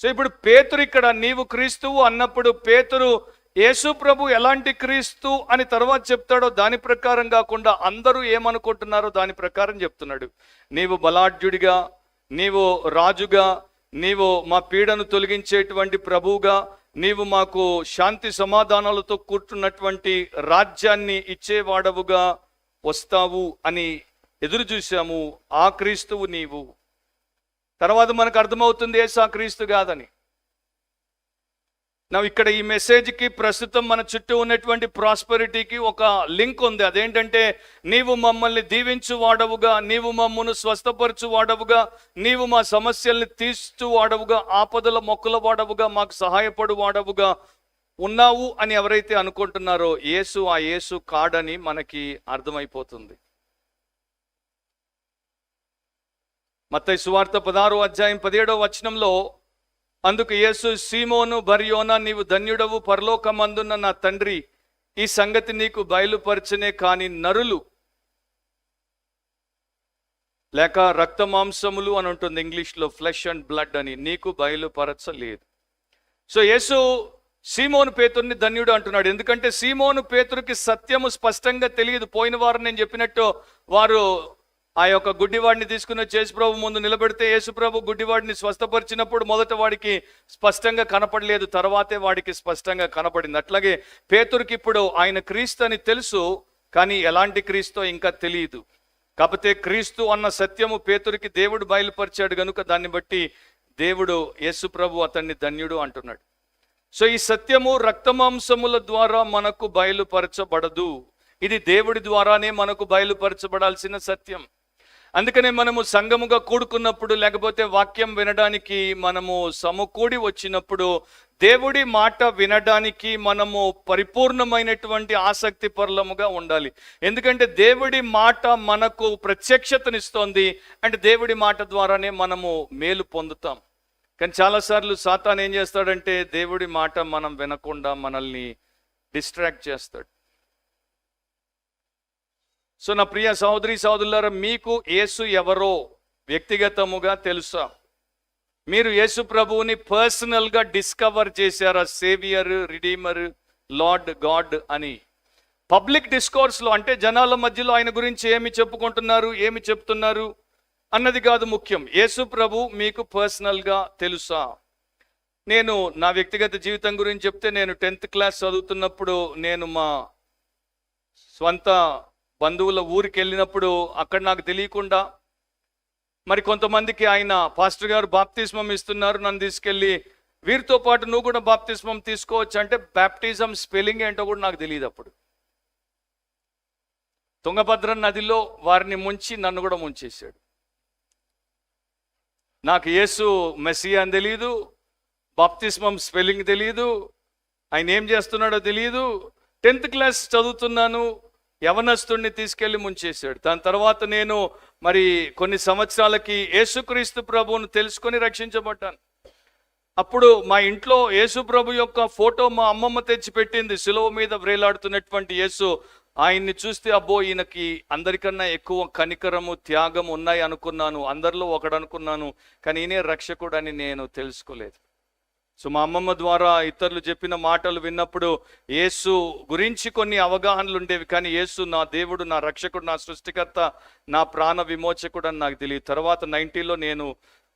సో ఇప్పుడు పేతురు ఇక్కడ నీవు క్రీస్తువు అన్నప్పుడు పేతురు యేసు ప్రభు ఎలాంటి క్రీస్తు అని తర్వాత చెప్తాడో దాని ప్రకారం కాకుండా అందరూ ఏమనుకుంటున్నారో దాని ప్రకారం చెప్తున్నాడు. నీవు బలాఢ్యుడిగా, నీవు రాజుగా, నీవు మా పీడను తొలగించేటువంటి ప్రభువుగా, నీవు మాకు శాంతి సమాధానాలతో కూర్చున్నటువంటి రాజ్యాన్ని ఇచ్చేవాడవుగా వస్తావు అని ఎదురు చూసాము. ఆ క్రీస్తువు నీవు. తర్వాత మనకు అర్థమవుతుంది యేసు ఆ క్రీస్తు కాదని. ఇక్కడ ఈ మెసేజ్కి ప్రస్తుతం మన చుట్టూ ఉన్నటువంటి ప్రాస్పెరిటీకి ఒక లింక్ ఉంది. అదేంటంటే నీవు మమ్మల్ని దీవించు వాడవుగా, నీవు మమ్మల్ని స్వస్థపరచు వాడవుగా, నీవు మా సమస్యల్ని తీర్చు వాడవుగా, ఆపదల మొక్కల వాడవుగా, మాకు సహాయపడు వాడవుగా ఉన్నావు అని ఎవరైతే అనుకుంటున్నారో యేసు ఆ యేసు కాడని మనకి అర్థమైపోతుంది. మత్తయి సువార్త 16వ అధ్యాయం 17వ వచనంలో అందుకు యేసు, సీమోను బర్యోనా, నీవు ధన్యుడవు, పరలోకమందున్న నా తండ్రి ఈ సంగతి నీకు బయలుపరచనే కాని నరులు లేక రక్త మాంసములు అని ఉంటుంది ఇంగ్లీష్లో, ఫ్లెష్ అండ్ బ్లడ్ అని, నీకు బయలుపరచలేదు. సో యేసు సీమోను పేతురుని ధన్యుడు అంటున్నాడు. ఎందుకంటే సీమోను పేతురుకి సత్యము స్పష్టంగా తెలియదు. పోయిన వారం నేను చెప్పినట్టు వారు ఆ యొక్క గుడ్డివాడిని తీసుకుని యేసుప్రభు ముందు నిలబెడితే యేసుప్రభు గుడ్డివాడిని స్వస్థపరిచినప్పుడు మొదట వాడికి స్పష్టంగా కనపడలేదు, తర్వాతే వాడికి స్పష్టంగా కనపడింది. అట్లాగే పేతురుకి ఇప్పుడు ఆయన క్రీస్తు అని తెలుసు, కానీ ఎలాంటి క్రీస్తు ఇంకా తెలియదు. కాకపోతే క్రీస్తు అన్న సత్యము పేతురుకి దేవుడు బయలుపరిచాడు కనుక దాన్ని బట్టి దేవుడు యేసుప్రభు అతన్ని ధన్యుడు అంటున్నాడు. సో ఈ సత్యము రక్తమాంసముల ద్వారా మనకు బయలుపరచబడదు, ఇది దేవుడి ద్వారానే మనకు బయలుపరచబడాల్సిన సత్యం. అందుకనే మనము సంఘముగా కూడుకున్నప్పుడు, లేకపోతే వాక్యం వినడానికి మనము సమకూడి వచ్చినప్పుడు దేవుడి మాట వినడానికి మనము పరిపూర్ణమైనటువంటి ఆసక్తి పరులముగా ఉండాలి. ఎందుకంటే దేవుడి మాట మనకు ప్రత్యక్షతనిస్తోంది, అంటే దేవుడి మాట ద్వారానే మనము మేలు పొందుతాం. కానీ చాలాసార్లు సాతాను ఏం చేస్తాడంటే దేవుడి మాట మనం వినకుండా మనల్ని డిస్ట్రాక్ట్ చేస్తాడు. సో నా ప్రియ సహోదరి సహోదరులారా, మీకు యేసు ఎవరో వ్యక్తిగతముగా తెలుసా? మీరు యేసు ప్రభువుని పర్సనల్గా డిస్కవర్ చేశారా? సేవియర్, రిడీమర్, లార్డ్, గాడ్ అని. పబ్లిక్ డిస్కోర్స్లో అంటే జనాల మధ్యలో ఆయన గురించి ఏమి చెప్పుకుంటున్నారు, ఏమి చెప్తున్నారు అన్నది కాదు ముఖ్యం. యేసు ప్రభు మీకు పర్సనల్గా తెలుసా? నేను నా వ్యక్తిగత జీవితం గురించి చెప్తే, నేను 10th క్లాస్ చదువుతున్నప్పుడు నేను మా స్వంత బంధువుల ఊరికి వెళ్ళినప్పుడు అక్కడ నాకు తెలియకుండా మరి కొంతమందికి ఆయన పాస్టర్ గారు బాప్తిస్మం ఇస్తున్నారు, నన్ను తీసుకెళ్ళి వీరితో పాటు నువ్వు కూడా బాప్తిస్మం తీసుకోవచ్చు అంటే బాప్టిజం స్పెల్లింగ్ ఏంటో కూడా నాకు తెలియదు. అప్పుడు తుంగభద్ర నదిలో వారిని ముంచి నన్ను కూడా ముంచేశాడు. నాకు యేసు మెస్సియా అని తెలియదు, బాప్తిస్మం స్పెల్లింగ్ తెలియదు, ఆయన ఏం చేస్తున్నాడో తెలియదు. 10th క్లాస్ చదువుతున్నాను, యవనస్తుడిని తీసుకెళ్లి ముంచేశాడు. దాని తర్వాత నేను మరి కొన్ని సంవత్సరాలకి యేసుక్రీస్తు ప్రభువును తెలుసుకొని రక్షించబడ్డాను. అప్పుడు మా ఇంట్లో యేసు ప్రభు యొక్క ఫోటో మా అమ్మమ్మ తెచ్చి పెట్టింది, శిలువ మీద వ్రేలాడుతున్నటువంటి యేసు. ఆయన్ని చూస్తే అబ్బో ఈయనకి అందరికన్నా ఎక్కువ కనికరము, త్యాగం ఉన్నాయి అనుకున్నాను, అందరిలో ఒకడు అనుకున్నాను. కానీ ఈయనే రక్షకుడు అని నేను తెలుసుకోలేదు. సో మా అమ్మమ్మ ద్వారా ఇతరులు చెప్పిన మాటలు విన్నప్పుడు యేసు గురించి కొన్ని అవగాహనలు ఉండేవి, కానీ యేసు నా దేవుడు, నా రక్షకుడు, నా సృష్టికర్త, నా ప్రాణ విమోచకుడు అని నాకు తెలియదు. తర్వాత 90లో నేను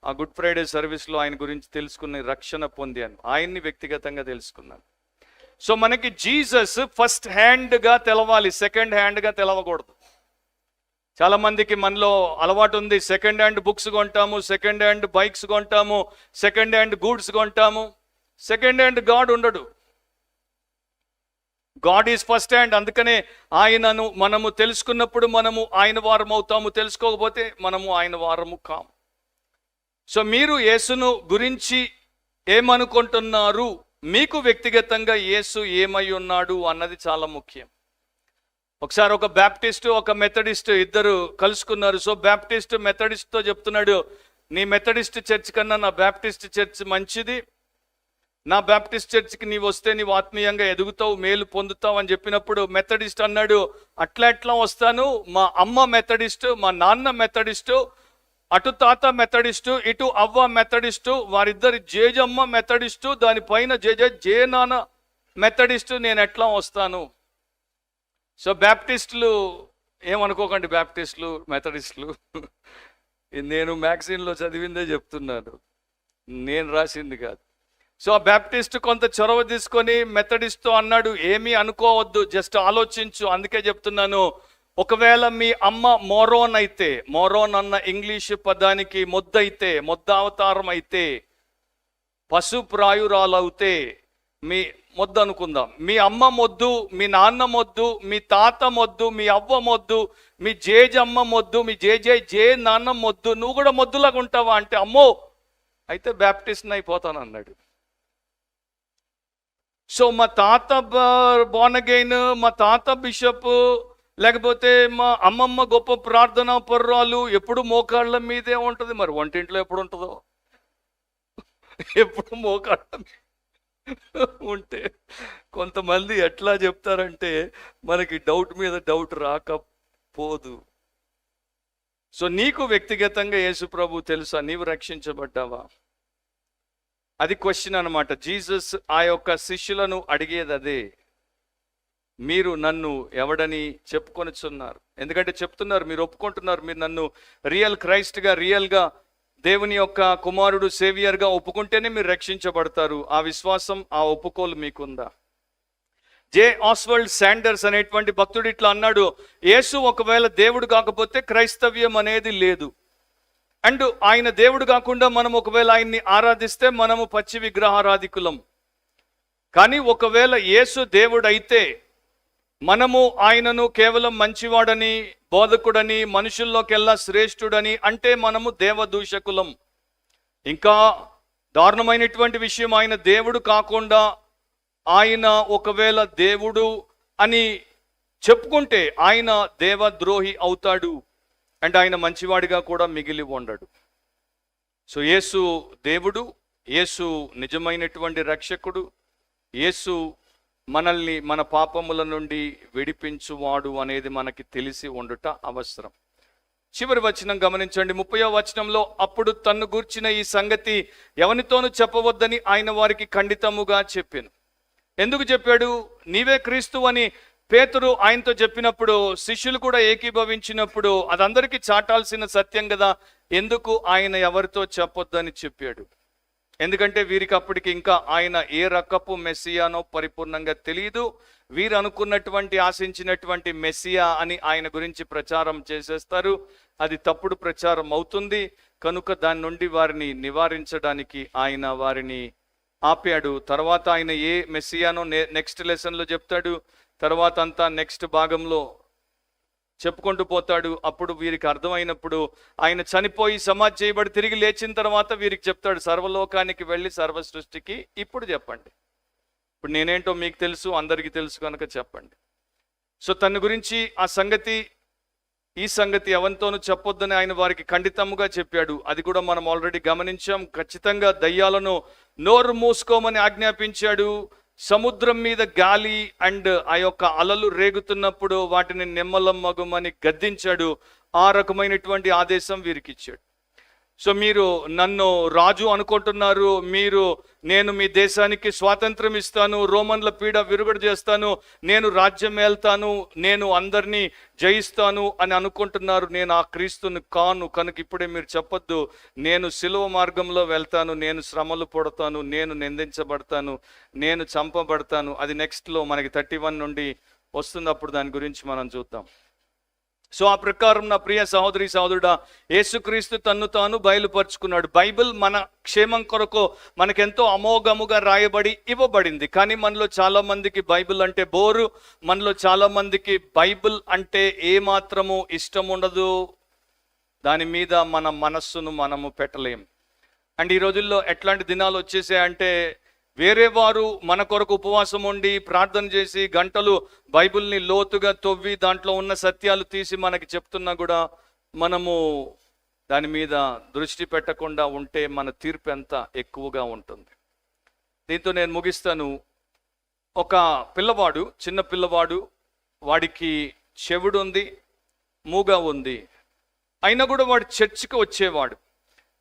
ఆ గుడ్ ఫ్రైడే సర్వీస్లో ఆయన గురించి తెలుసుకుని రక్షణ పొందాను, ఆయన్ని వ్యక్తిగతంగా తెలుసుకున్నాను. సో మనకి జీసస్ ఫస్ట్ హ్యాండ్గా తెలవాలి, సెకండ్ హ్యాండ్గా తెలవకూడదు. చాలా మందికి మనలో అలవాటు ఉంది, సెకండ్ హ్యాండ్ బుక్స్ కొంటాము, సెకండ్ హ్యాండ్ బైక్స్ కొంటాము, సెకండ్ హ్యాండ్ గూడ్స్ కొంటాము. సెకండ్ హ్యాండ్ గాడ్ ఉండడు, గాడ్ ఈజ్ ఫస్ట్ హ్యాండ్. అందుకనే ఆయనను మనము తెలుసుకున్నప్పుడు మనము ఆయన వారం అవుతాము, తెలుసుకోకపోతే మనము ఆయన వారము కాము. సో మీరు యేసును గురించి ఏమనుకుంటున్నారు, మీకు వ్యక్తిగతంగా యేసు ఏమై ఉన్నాడు అన్నది చాలా ముఖ్యం. ఒకసారి ఒక బ్యాప్టిస్ట్ ఒక మెథడిస్ట్ ఇద్దరు కలుసుకున్నారు. సో బ్యాప్టిస్ట్ మెథడిస్ట్తో చెప్తున్నాడు, నీ మెథడిస్ట్ చర్చ్ కన్నా నా బ్యాప్టిస్ట్ చర్చ్ మంచిది, నా బ్యాప్టిస్ట్ చర్చ్కి నీవు వస్తే నీవు ఆత్మీయంగా ఎదుగుతావు, మేలు పొందుతావు అని చెప్పినప్పుడు మెథడిస్ట్ అన్నాడు, అట్లా వస్తాను, మా అమ్మ మెథడిస్టు, మా నాన్న మెథడిస్టు, అటు తాత మెథడిస్టు, ఇటు అవ్వ మెథడిస్టు, వారిద్దరి జేజమ్మ మెథడిస్టు, దానిపైన జే నాన్న మెథడిస్టు, నేను ఎట్లా వస్తాను? సో బ్యాప్టిస్టులు ఏమనుకోకండి, బ్యాప్టిస్టులు మెథడిస్టులు నేను మ్యాగజైన్లో చదివిందే చెప్తున్నాను, నేను రాసింది కాదు. సో ఆ బ్యాప్టిస్ట్ కొంత చొరవ తీసుకొని మెథడిస్ట్తో అన్నాడు, ఏమీ అనుకోవద్దు, జస్ట్ ఆలోచించు. అందుకే చెప్తున్నాను, ఒకవేళ మీ అమ్మ మోరోన్ అయితే, మోరోన్ అన్న ఇంగ్లీష్ పదానికి మొద్దయితే, మొద్దావతారం అయితే, పశుప్రాయురాలవుతే, మీ మొద్దు అనుకుందాం, మీ అమ్మ మొద్దు, మీ నాన్న మొద్దు, మీ తాత మొద్దు, మీ అవ్వ మొద్దు, మీ జేజమ్మ మొద్దు, మీ జే నాన్న మొద్దు, నువ్వు కూడా మొద్దులాగా ఉంటావా అంటే, అమ్మో అయితే బ్యాప్టిస్ట్ని అయిపోతాను అన్నాడు. సో మా తాత బోర్న్, మా తాత బిషప్, లేకపోతే మా అమ్మమ్మ గొప్ప ప్రార్థనా పర్రాలు, ఎప్పుడు మోకాళ్ళ మీదే ఉంటుంది. మరి వంటింట్లో ఎప్పుడు ఉంటుందో, ఎప్పుడు మోకాళ్ళ ఉంటే కొంతమంది ఎట్లా చెప్తారంటే మనకి డౌట్ మీద డౌట్ రాకపోదు. సో నీకు వ్యక్తిగతంగా యేసు ప్రభు తెలుసా, నీవు రక్షించబడ్డావా? అది క్వశ్చన్ అనమాట. జీసస్ ఆ యొక్క శిష్యులను అడిగేది అదే, మీరు నన్ను ఎవడని చెప్పుకొనిచున్నారు? ఎందుకంటే చెప్తున్నారు, మీరు ఒప్పుకుంటున్నారు, మీరు నన్ను రియల్ క్రైస్ట్గా, రియల్గా దేవుని యొక్క కుమారుడు సేవియర్గా ఒప్పుకుంటేనే మీరు రక్షించబడతారు. ఆ విశ్వాసం, ఆ ఒప్పుకోలు మీకుందా? జే ఆస్వాల్డ్ శాండర్స్ అనేటువంటి భక్తుడు ఇట్లా అన్నాడు, యేసు ఒకవేళ దేవుడు కాకపోతే క్రైస్తవ్యం అనేది లేదు. అండ్ ఆయన దేవుడు కాకుండా మనం ఒకవేళ ఆయన్ని ఆరాధిస్తే మనము పచ్చి విగ్రహారాధికులం. కానీ ఒకవేళ యేసు దేవుడు అయితే మనము ఆయనను కేవలం మంచివాడని, బోధకుడని, మనుషుల్లోకెల్లా శ్రేష్ఠుడని అంటే మనము దేవదూషకులం. ఇంకా దారుణమైనటువంటి విషయం, ఆయన దేవుడు కాకుండా ఆయన ఒకవేళ దేవుడు అని చెప్పుకుంటే ఆయన దేవద్రోహి అవుతాడు, అండ్ ఆయన మంచివాడిగా కూడా మిగిలి ఉండడు. సో యేసు దేవుడు, యేసు నిజమైనటువంటి రక్షకుడు, యేసు మనల్ని మన పాపముల నుండి విడిపించువాడు అనేది మనకి తెలిసి ఉండుట అవసరం. చివరి వచనం గమనించండి, 30వ వచనంలో, అప్పుడు తన్ను గూర్చిన ఈ సంగతి ఎవరితోనూ చెప్పవద్దని ఆయన వారికి ఖండితముగా చెప్పాను. ఎందుకు చెప్పాడు? నీవే క్రీస్తు అని పేతురు ఆయనతో చెప్పినప్పుడు, శిష్యులు కూడా ఏకీభవించినప్పుడు అదందరికీ చాటాల్సిన సత్యం కదా, ఎందుకు ఆయన ఎవరితో చెప్పొద్దని చెప్పాడు? ఎందుకంటే వీరికి అప్పటికి ఇంకా ఆయన ఏ రకపు మెస్సియానో పరిపూర్ణంగా తెలియదు. వీరు అనుకున్నటువంటి, ఆశించినటువంటి మెస్సియా అని ఆయన గురించి ప్రచారం చేసేస్తారు, అది తప్పుడు ప్రచారం అవుతుంది. కనుక దాని నుండి వారిని నివారించడానికి ఆయన వారిని ఆపాడు. తర్వాత ఆయన ఏ మెస్సియానో నెక్స్ట్ లెసన్లో చెప్తాడు, తర్వాత అంతా నెక్స్ట్ భాగంలో చెప్పుకుంటూ పోతాడు. అప్పుడు వీరికి అర్థమైనప్పుడు ఆయన చనిపోయి సమాధి చేయబడి తిరిగి లేచిన తర్వాత వీరికి చెప్తాడు, సర్వలోకానికి వెళ్ళి సర్వ సృష్టికి ఇప్పుడు చెప్పండి. ఇప్పుడు నేనేంటో మీకు తెలుసు, అందరికీ తెలుసు కనుక చెప్పండి. సో తన గురించి ఆ సంగతి, ఈ సంగతి ఎవరితోనూ చెప్పొద్దని ఆయన వారికి ఖండితముగా చెప్పాడు. అది కూడా మనం ఆల్రెడీ గమనించాం. ఖచ్చితంగా దయ్యాలను నోరు మూసుకోమని ఆజ్ఞాపించాడు. సముద్రం మీద గాలి అండ్ ఆ యొక్క అలలు రేగుతున్నప్పుడు వాటిని నిమ్మలమ్మగుమని గద్దించాడు. ఆ రకమైనటువంటి ఆదేశం వీరికి ఇచ్చాడు. సో మీరు నన్ను రాజు అనుకుంటున్నారు, నేను మీ దేశానికి స్వాతంత్రం ఇస్తాను, రోమన్ల పీడ విరుగుడు చేస్తాను, నేను రాజ్యం వెళ్తాను, నేను అందరినీ జయిస్తాను అని అనుకుంటున్నారు. నేను ఆ క్రీస్తుని కాను. కనుక ఇప్పుడే మీరు చెప్పొద్దు, నేను సిలువ మార్గంలో వెళ్తాను, నేను శ్రమలు పడతాను, నేను నిందించబడతాను, నేను చంపబడతాను. అది నెక్స్ట్లో మనకి 31 నుండి వస్తుంది, అప్పుడు దాని గురించి మనం చూద్దాం. సో ఆ ప్రకారం నా ప్రియ సహోదరి సహోదరుడా, యేసుక్రీస్తు తన్ను తాను బయలుపరుచుకున్నాడు. బైబిల్ మన క్షేమం కొరకు మనకెంతో అమోఘముగా రాయబడి ఇవ్వబడింది. కానీ మనలో చాలా మందికి బైబిల్ అంటే బోరు, మనలో చాలా మందికి బైబిల్ అంటే ఏమాత్రము ఇష్టం ఉండదు, దాని మీద మన మనస్సును మనము పెట్టలేం. అండ్ ఈ రోజుల్లో ఎట్లాంటి దినాలు వచ్చేసాయంటే, వేరే వారు మన కొరకు ఉపవాసం ఉండి ప్రార్థన చేసి గంటలు బైబిల్ని లోతుగా తవ్వి దాంట్లో ఉన్న సత్యాలు తీసి మనకి చెప్తున్నా కూడా మనము దాని మీద దృష్టి పెట్టకుండా ఉంటే మన తీర్పు ఎంత ఎక్కువగా ఉంటుంది. దీంతో నేను ముగిస్తాను. ఒక పిల్లవాడు, చిన్న పిల్లవాడు, వాడికి చెవుడు ఉంది, మూగ ఉంది, అయినా కూడా వాడు చర్చికి వచ్చేవాడు.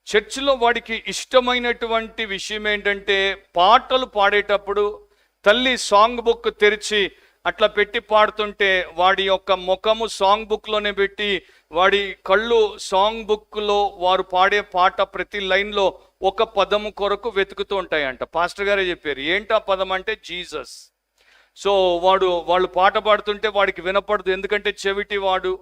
చర్చిలో వాడికి ఇష్టమైనటువంటి విషయం ఏంటంటే, పాటలు పాడేటప్పుడు తల్లి సాంగ్ బుక్ తెరిచి అట్లా పెట్టి పాడుతుంటే వాడి యొక్క ముఖము సాంగ్ బుక్లోనే పెట్టి, వాడి కళ్ళు సాంగ్ బుక్లో వారు పాడే పాట ప్రతి లైన్లో ఒక పదము కొరకు వెతుకుతూ ఉంటాయంట. పాస్టర్ గారే చెప్పారు. ఏంటి ఆ పదం అంటే జీసస్. సో వాళ్ళు పాట పాడుతుంటే వాడికి వినపడదు, ఎందుకంటే చెవిటి వాడు.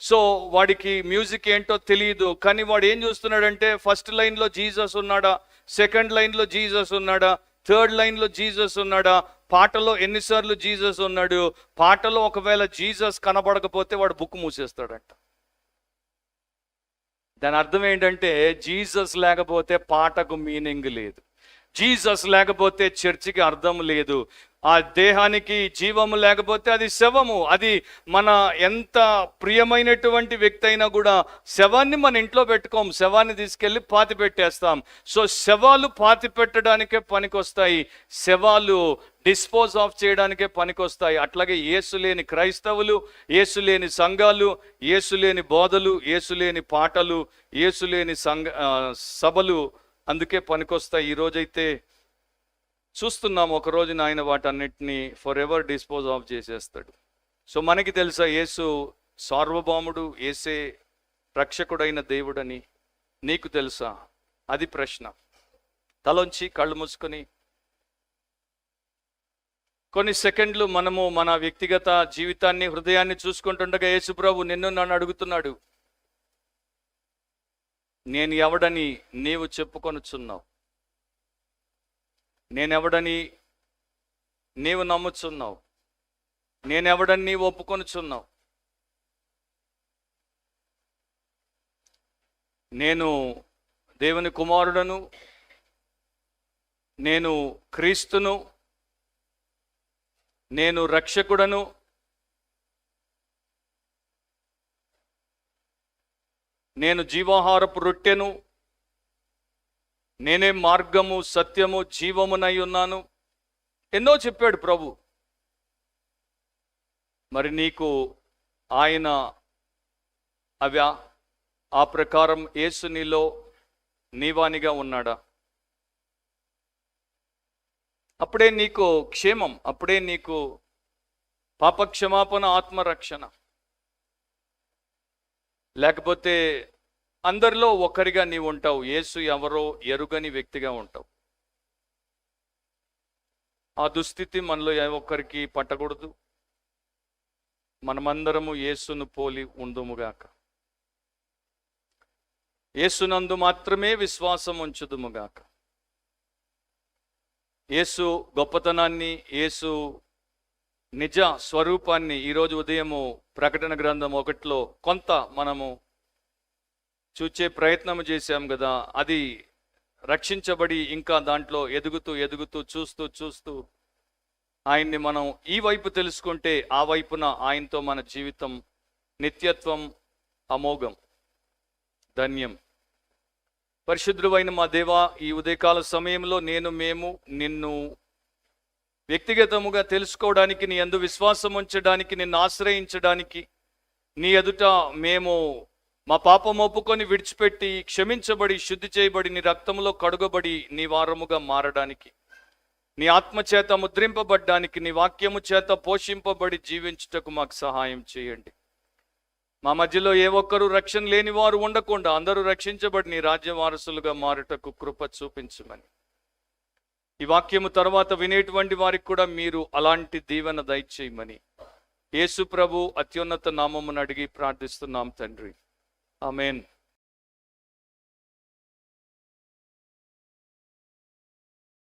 సో వాడికి మ్యూజిక్ ఏంటో తెలియదు. కానీ వాడు ఏం చూస్తున్నాడంటే, ఫస్ట్ లైన్లో జీసస్ ఉన్నాడా, సెకండ్ లైన్లో జీసస్ ఉన్నాడా, థర్డ్ లైన్లో జీసస్ ఉన్నాడా, పాటలో ఎన్నిసార్లు జీసస్ ఉన్నాడు. పాటలో ఒకవేళ జీసస్ కనబడకపోతే వాడు బుక్ మూసేస్తాడంట. దాని అర్థం ఏంటంటే, జీసస్ లేకపోతే పాటకు మీనింగ్ లేదు, జీసస్ లేకపోతే చర్చికి అర్థం లేదు. ఆ దేహానికి జీవము లేకపోతే అది శవము. అది మన ఎంత ప్రియమైనటువంటి వ్యక్తి అయినా కూడా శవాన్ని మన ఇంట్లో పెట్టుకోం, శవాన్ని తీసుకెళ్ళి పాతి పెట్టేస్తాం. సో శవాలు పాతి పెట్టడానికే పనికొస్తాయి, శవాలు డిస్పోజ్ ఆఫ్ చేయడానికే పనికొస్తాయి. అట్లాగే యేసు లేని క్రైస్తవులు, యేసు లేని సంఘాలు, యేసు లేని బోధలు, యేసు లేని పాటలు, యేసు లేని సభలు అందుకే పనికొస్తాయి. ఈరోజైతే చూస్తున్నాం, ఒక రోజున ఆయన వాటన్నిటిని ఫర్ ఎవర్ డిస్పోజ్ ఆఫ్ చేసేస్తాడు. సో మనకి తెలుసా యేసు సార్వభౌముడు, యేసే రక్షకుడైన దేవుడని నీకు తెలుసా? అది ప్రశ్న. తలొంచి కళ్ళు మూసుకొని కొన్ని సెకండ్లు మనము మన వ్యక్తిగత జీవితాన్ని, హృదయాన్ని చూసుకుంటుండగా యేసు ప్రభు నిన్ను నన్ను అడుగుతున్నాడు, నేను ఎవడని నీవు చెప్పుకొనుచున్నావు? నేనెవడని నీవు నమ్ముచున్నావు? నేనెవడని నీవు ఒప్పుకొనుచున్నావు? నేను దేవుని కుమారుడను, నేను క్రీస్తును, నేను రక్షకుడను, నేను జీవాహారపు రొట్టెను, నేనే మార్గము సత్యము జీవమునై ఉన్నాను, ఎన్నో చెప్పాడు ప్రభు. మరి నీకు ఆయన ఆ ప్రకారం యేసు నీలో నీవానిగా ఉన్నాడా? అప్పుడే నీకు క్షేమం, అప్పుడే నీకు పాపక్షమాపణ, ఆత్మరక్షణ. లేకపోతే అందరిలో ఒకరిగా నీవు ఉంటావు, యేసు ఎవరో ఎరుగని వ్యక్తిగా ఉంటావు. ఆ దుస్థితి మనలో ఏ ఒక్కరికి పట్టకూడదు. మనమందరము యేసును పోలి ఉందుముగాక. యేసునందు మాత్రమే విశ్వాసం ఉంచుదుముగాక. యేసు గొప్పతనాన్ని, యేసు నిజ స్వరూపాన్ని ఈరోజు ఉదయము ప్రకటన గ్రంథం 1లో కొంత మనము చూచే ప్రయత్నం చేశాం కదా. అది రక్షించబడి ఇంకా దాంట్లో ఎదుగుతూ చూస్తూ ఆయన్ని మనం ఈ వైపు తెలుసుకుంటే ఆ వైపున ఆయనతో మన జీవితం, నిత్యత్వం అమోఘం, ధన్యం. పరిశుద్ధుడైన మా దేవా, ఈ ఉదయకాల సమయంలో మేము నిన్ను వ్యక్తిగతముగా తెలుసుకోవడానికి, నీ యందు విశ్వాసం ఉంచడానికి, నిన్ను ఆశ్రయించడానికి, నీ ఎదుట మేము మా పాపం ఒప్పుకొని విడిచిపెట్టి క్షమించబడి శుద్ధి చేయబడి నీ రక్తంలో కడుగబడి నీ వారముగా మారడానికి, నీ ఆత్మచేత ముద్రింపబడ్డానికి, నీ వాక్యము చేత పోషింపబడి జీవించుటకు మాకు సహాయం చేయండి. మా మధ్యలో ఏ ఒక్కరూ రక్షణ లేని వారు ఉండకుండా అందరూ రక్షించబడి నీ రాజ్య వారసులుగా మారుటకు కృప చూపించమని, ఈ వాక్యము తర్వాత వినేటువంటి వారికి కూడా మీరు అలాంటి దీవెన దయచేయమని యేసు ప్రభు అత్యున్నత నామమును అడిగి ప్రార్థిస్తున్నాం తండ్రి. ఆమేన్.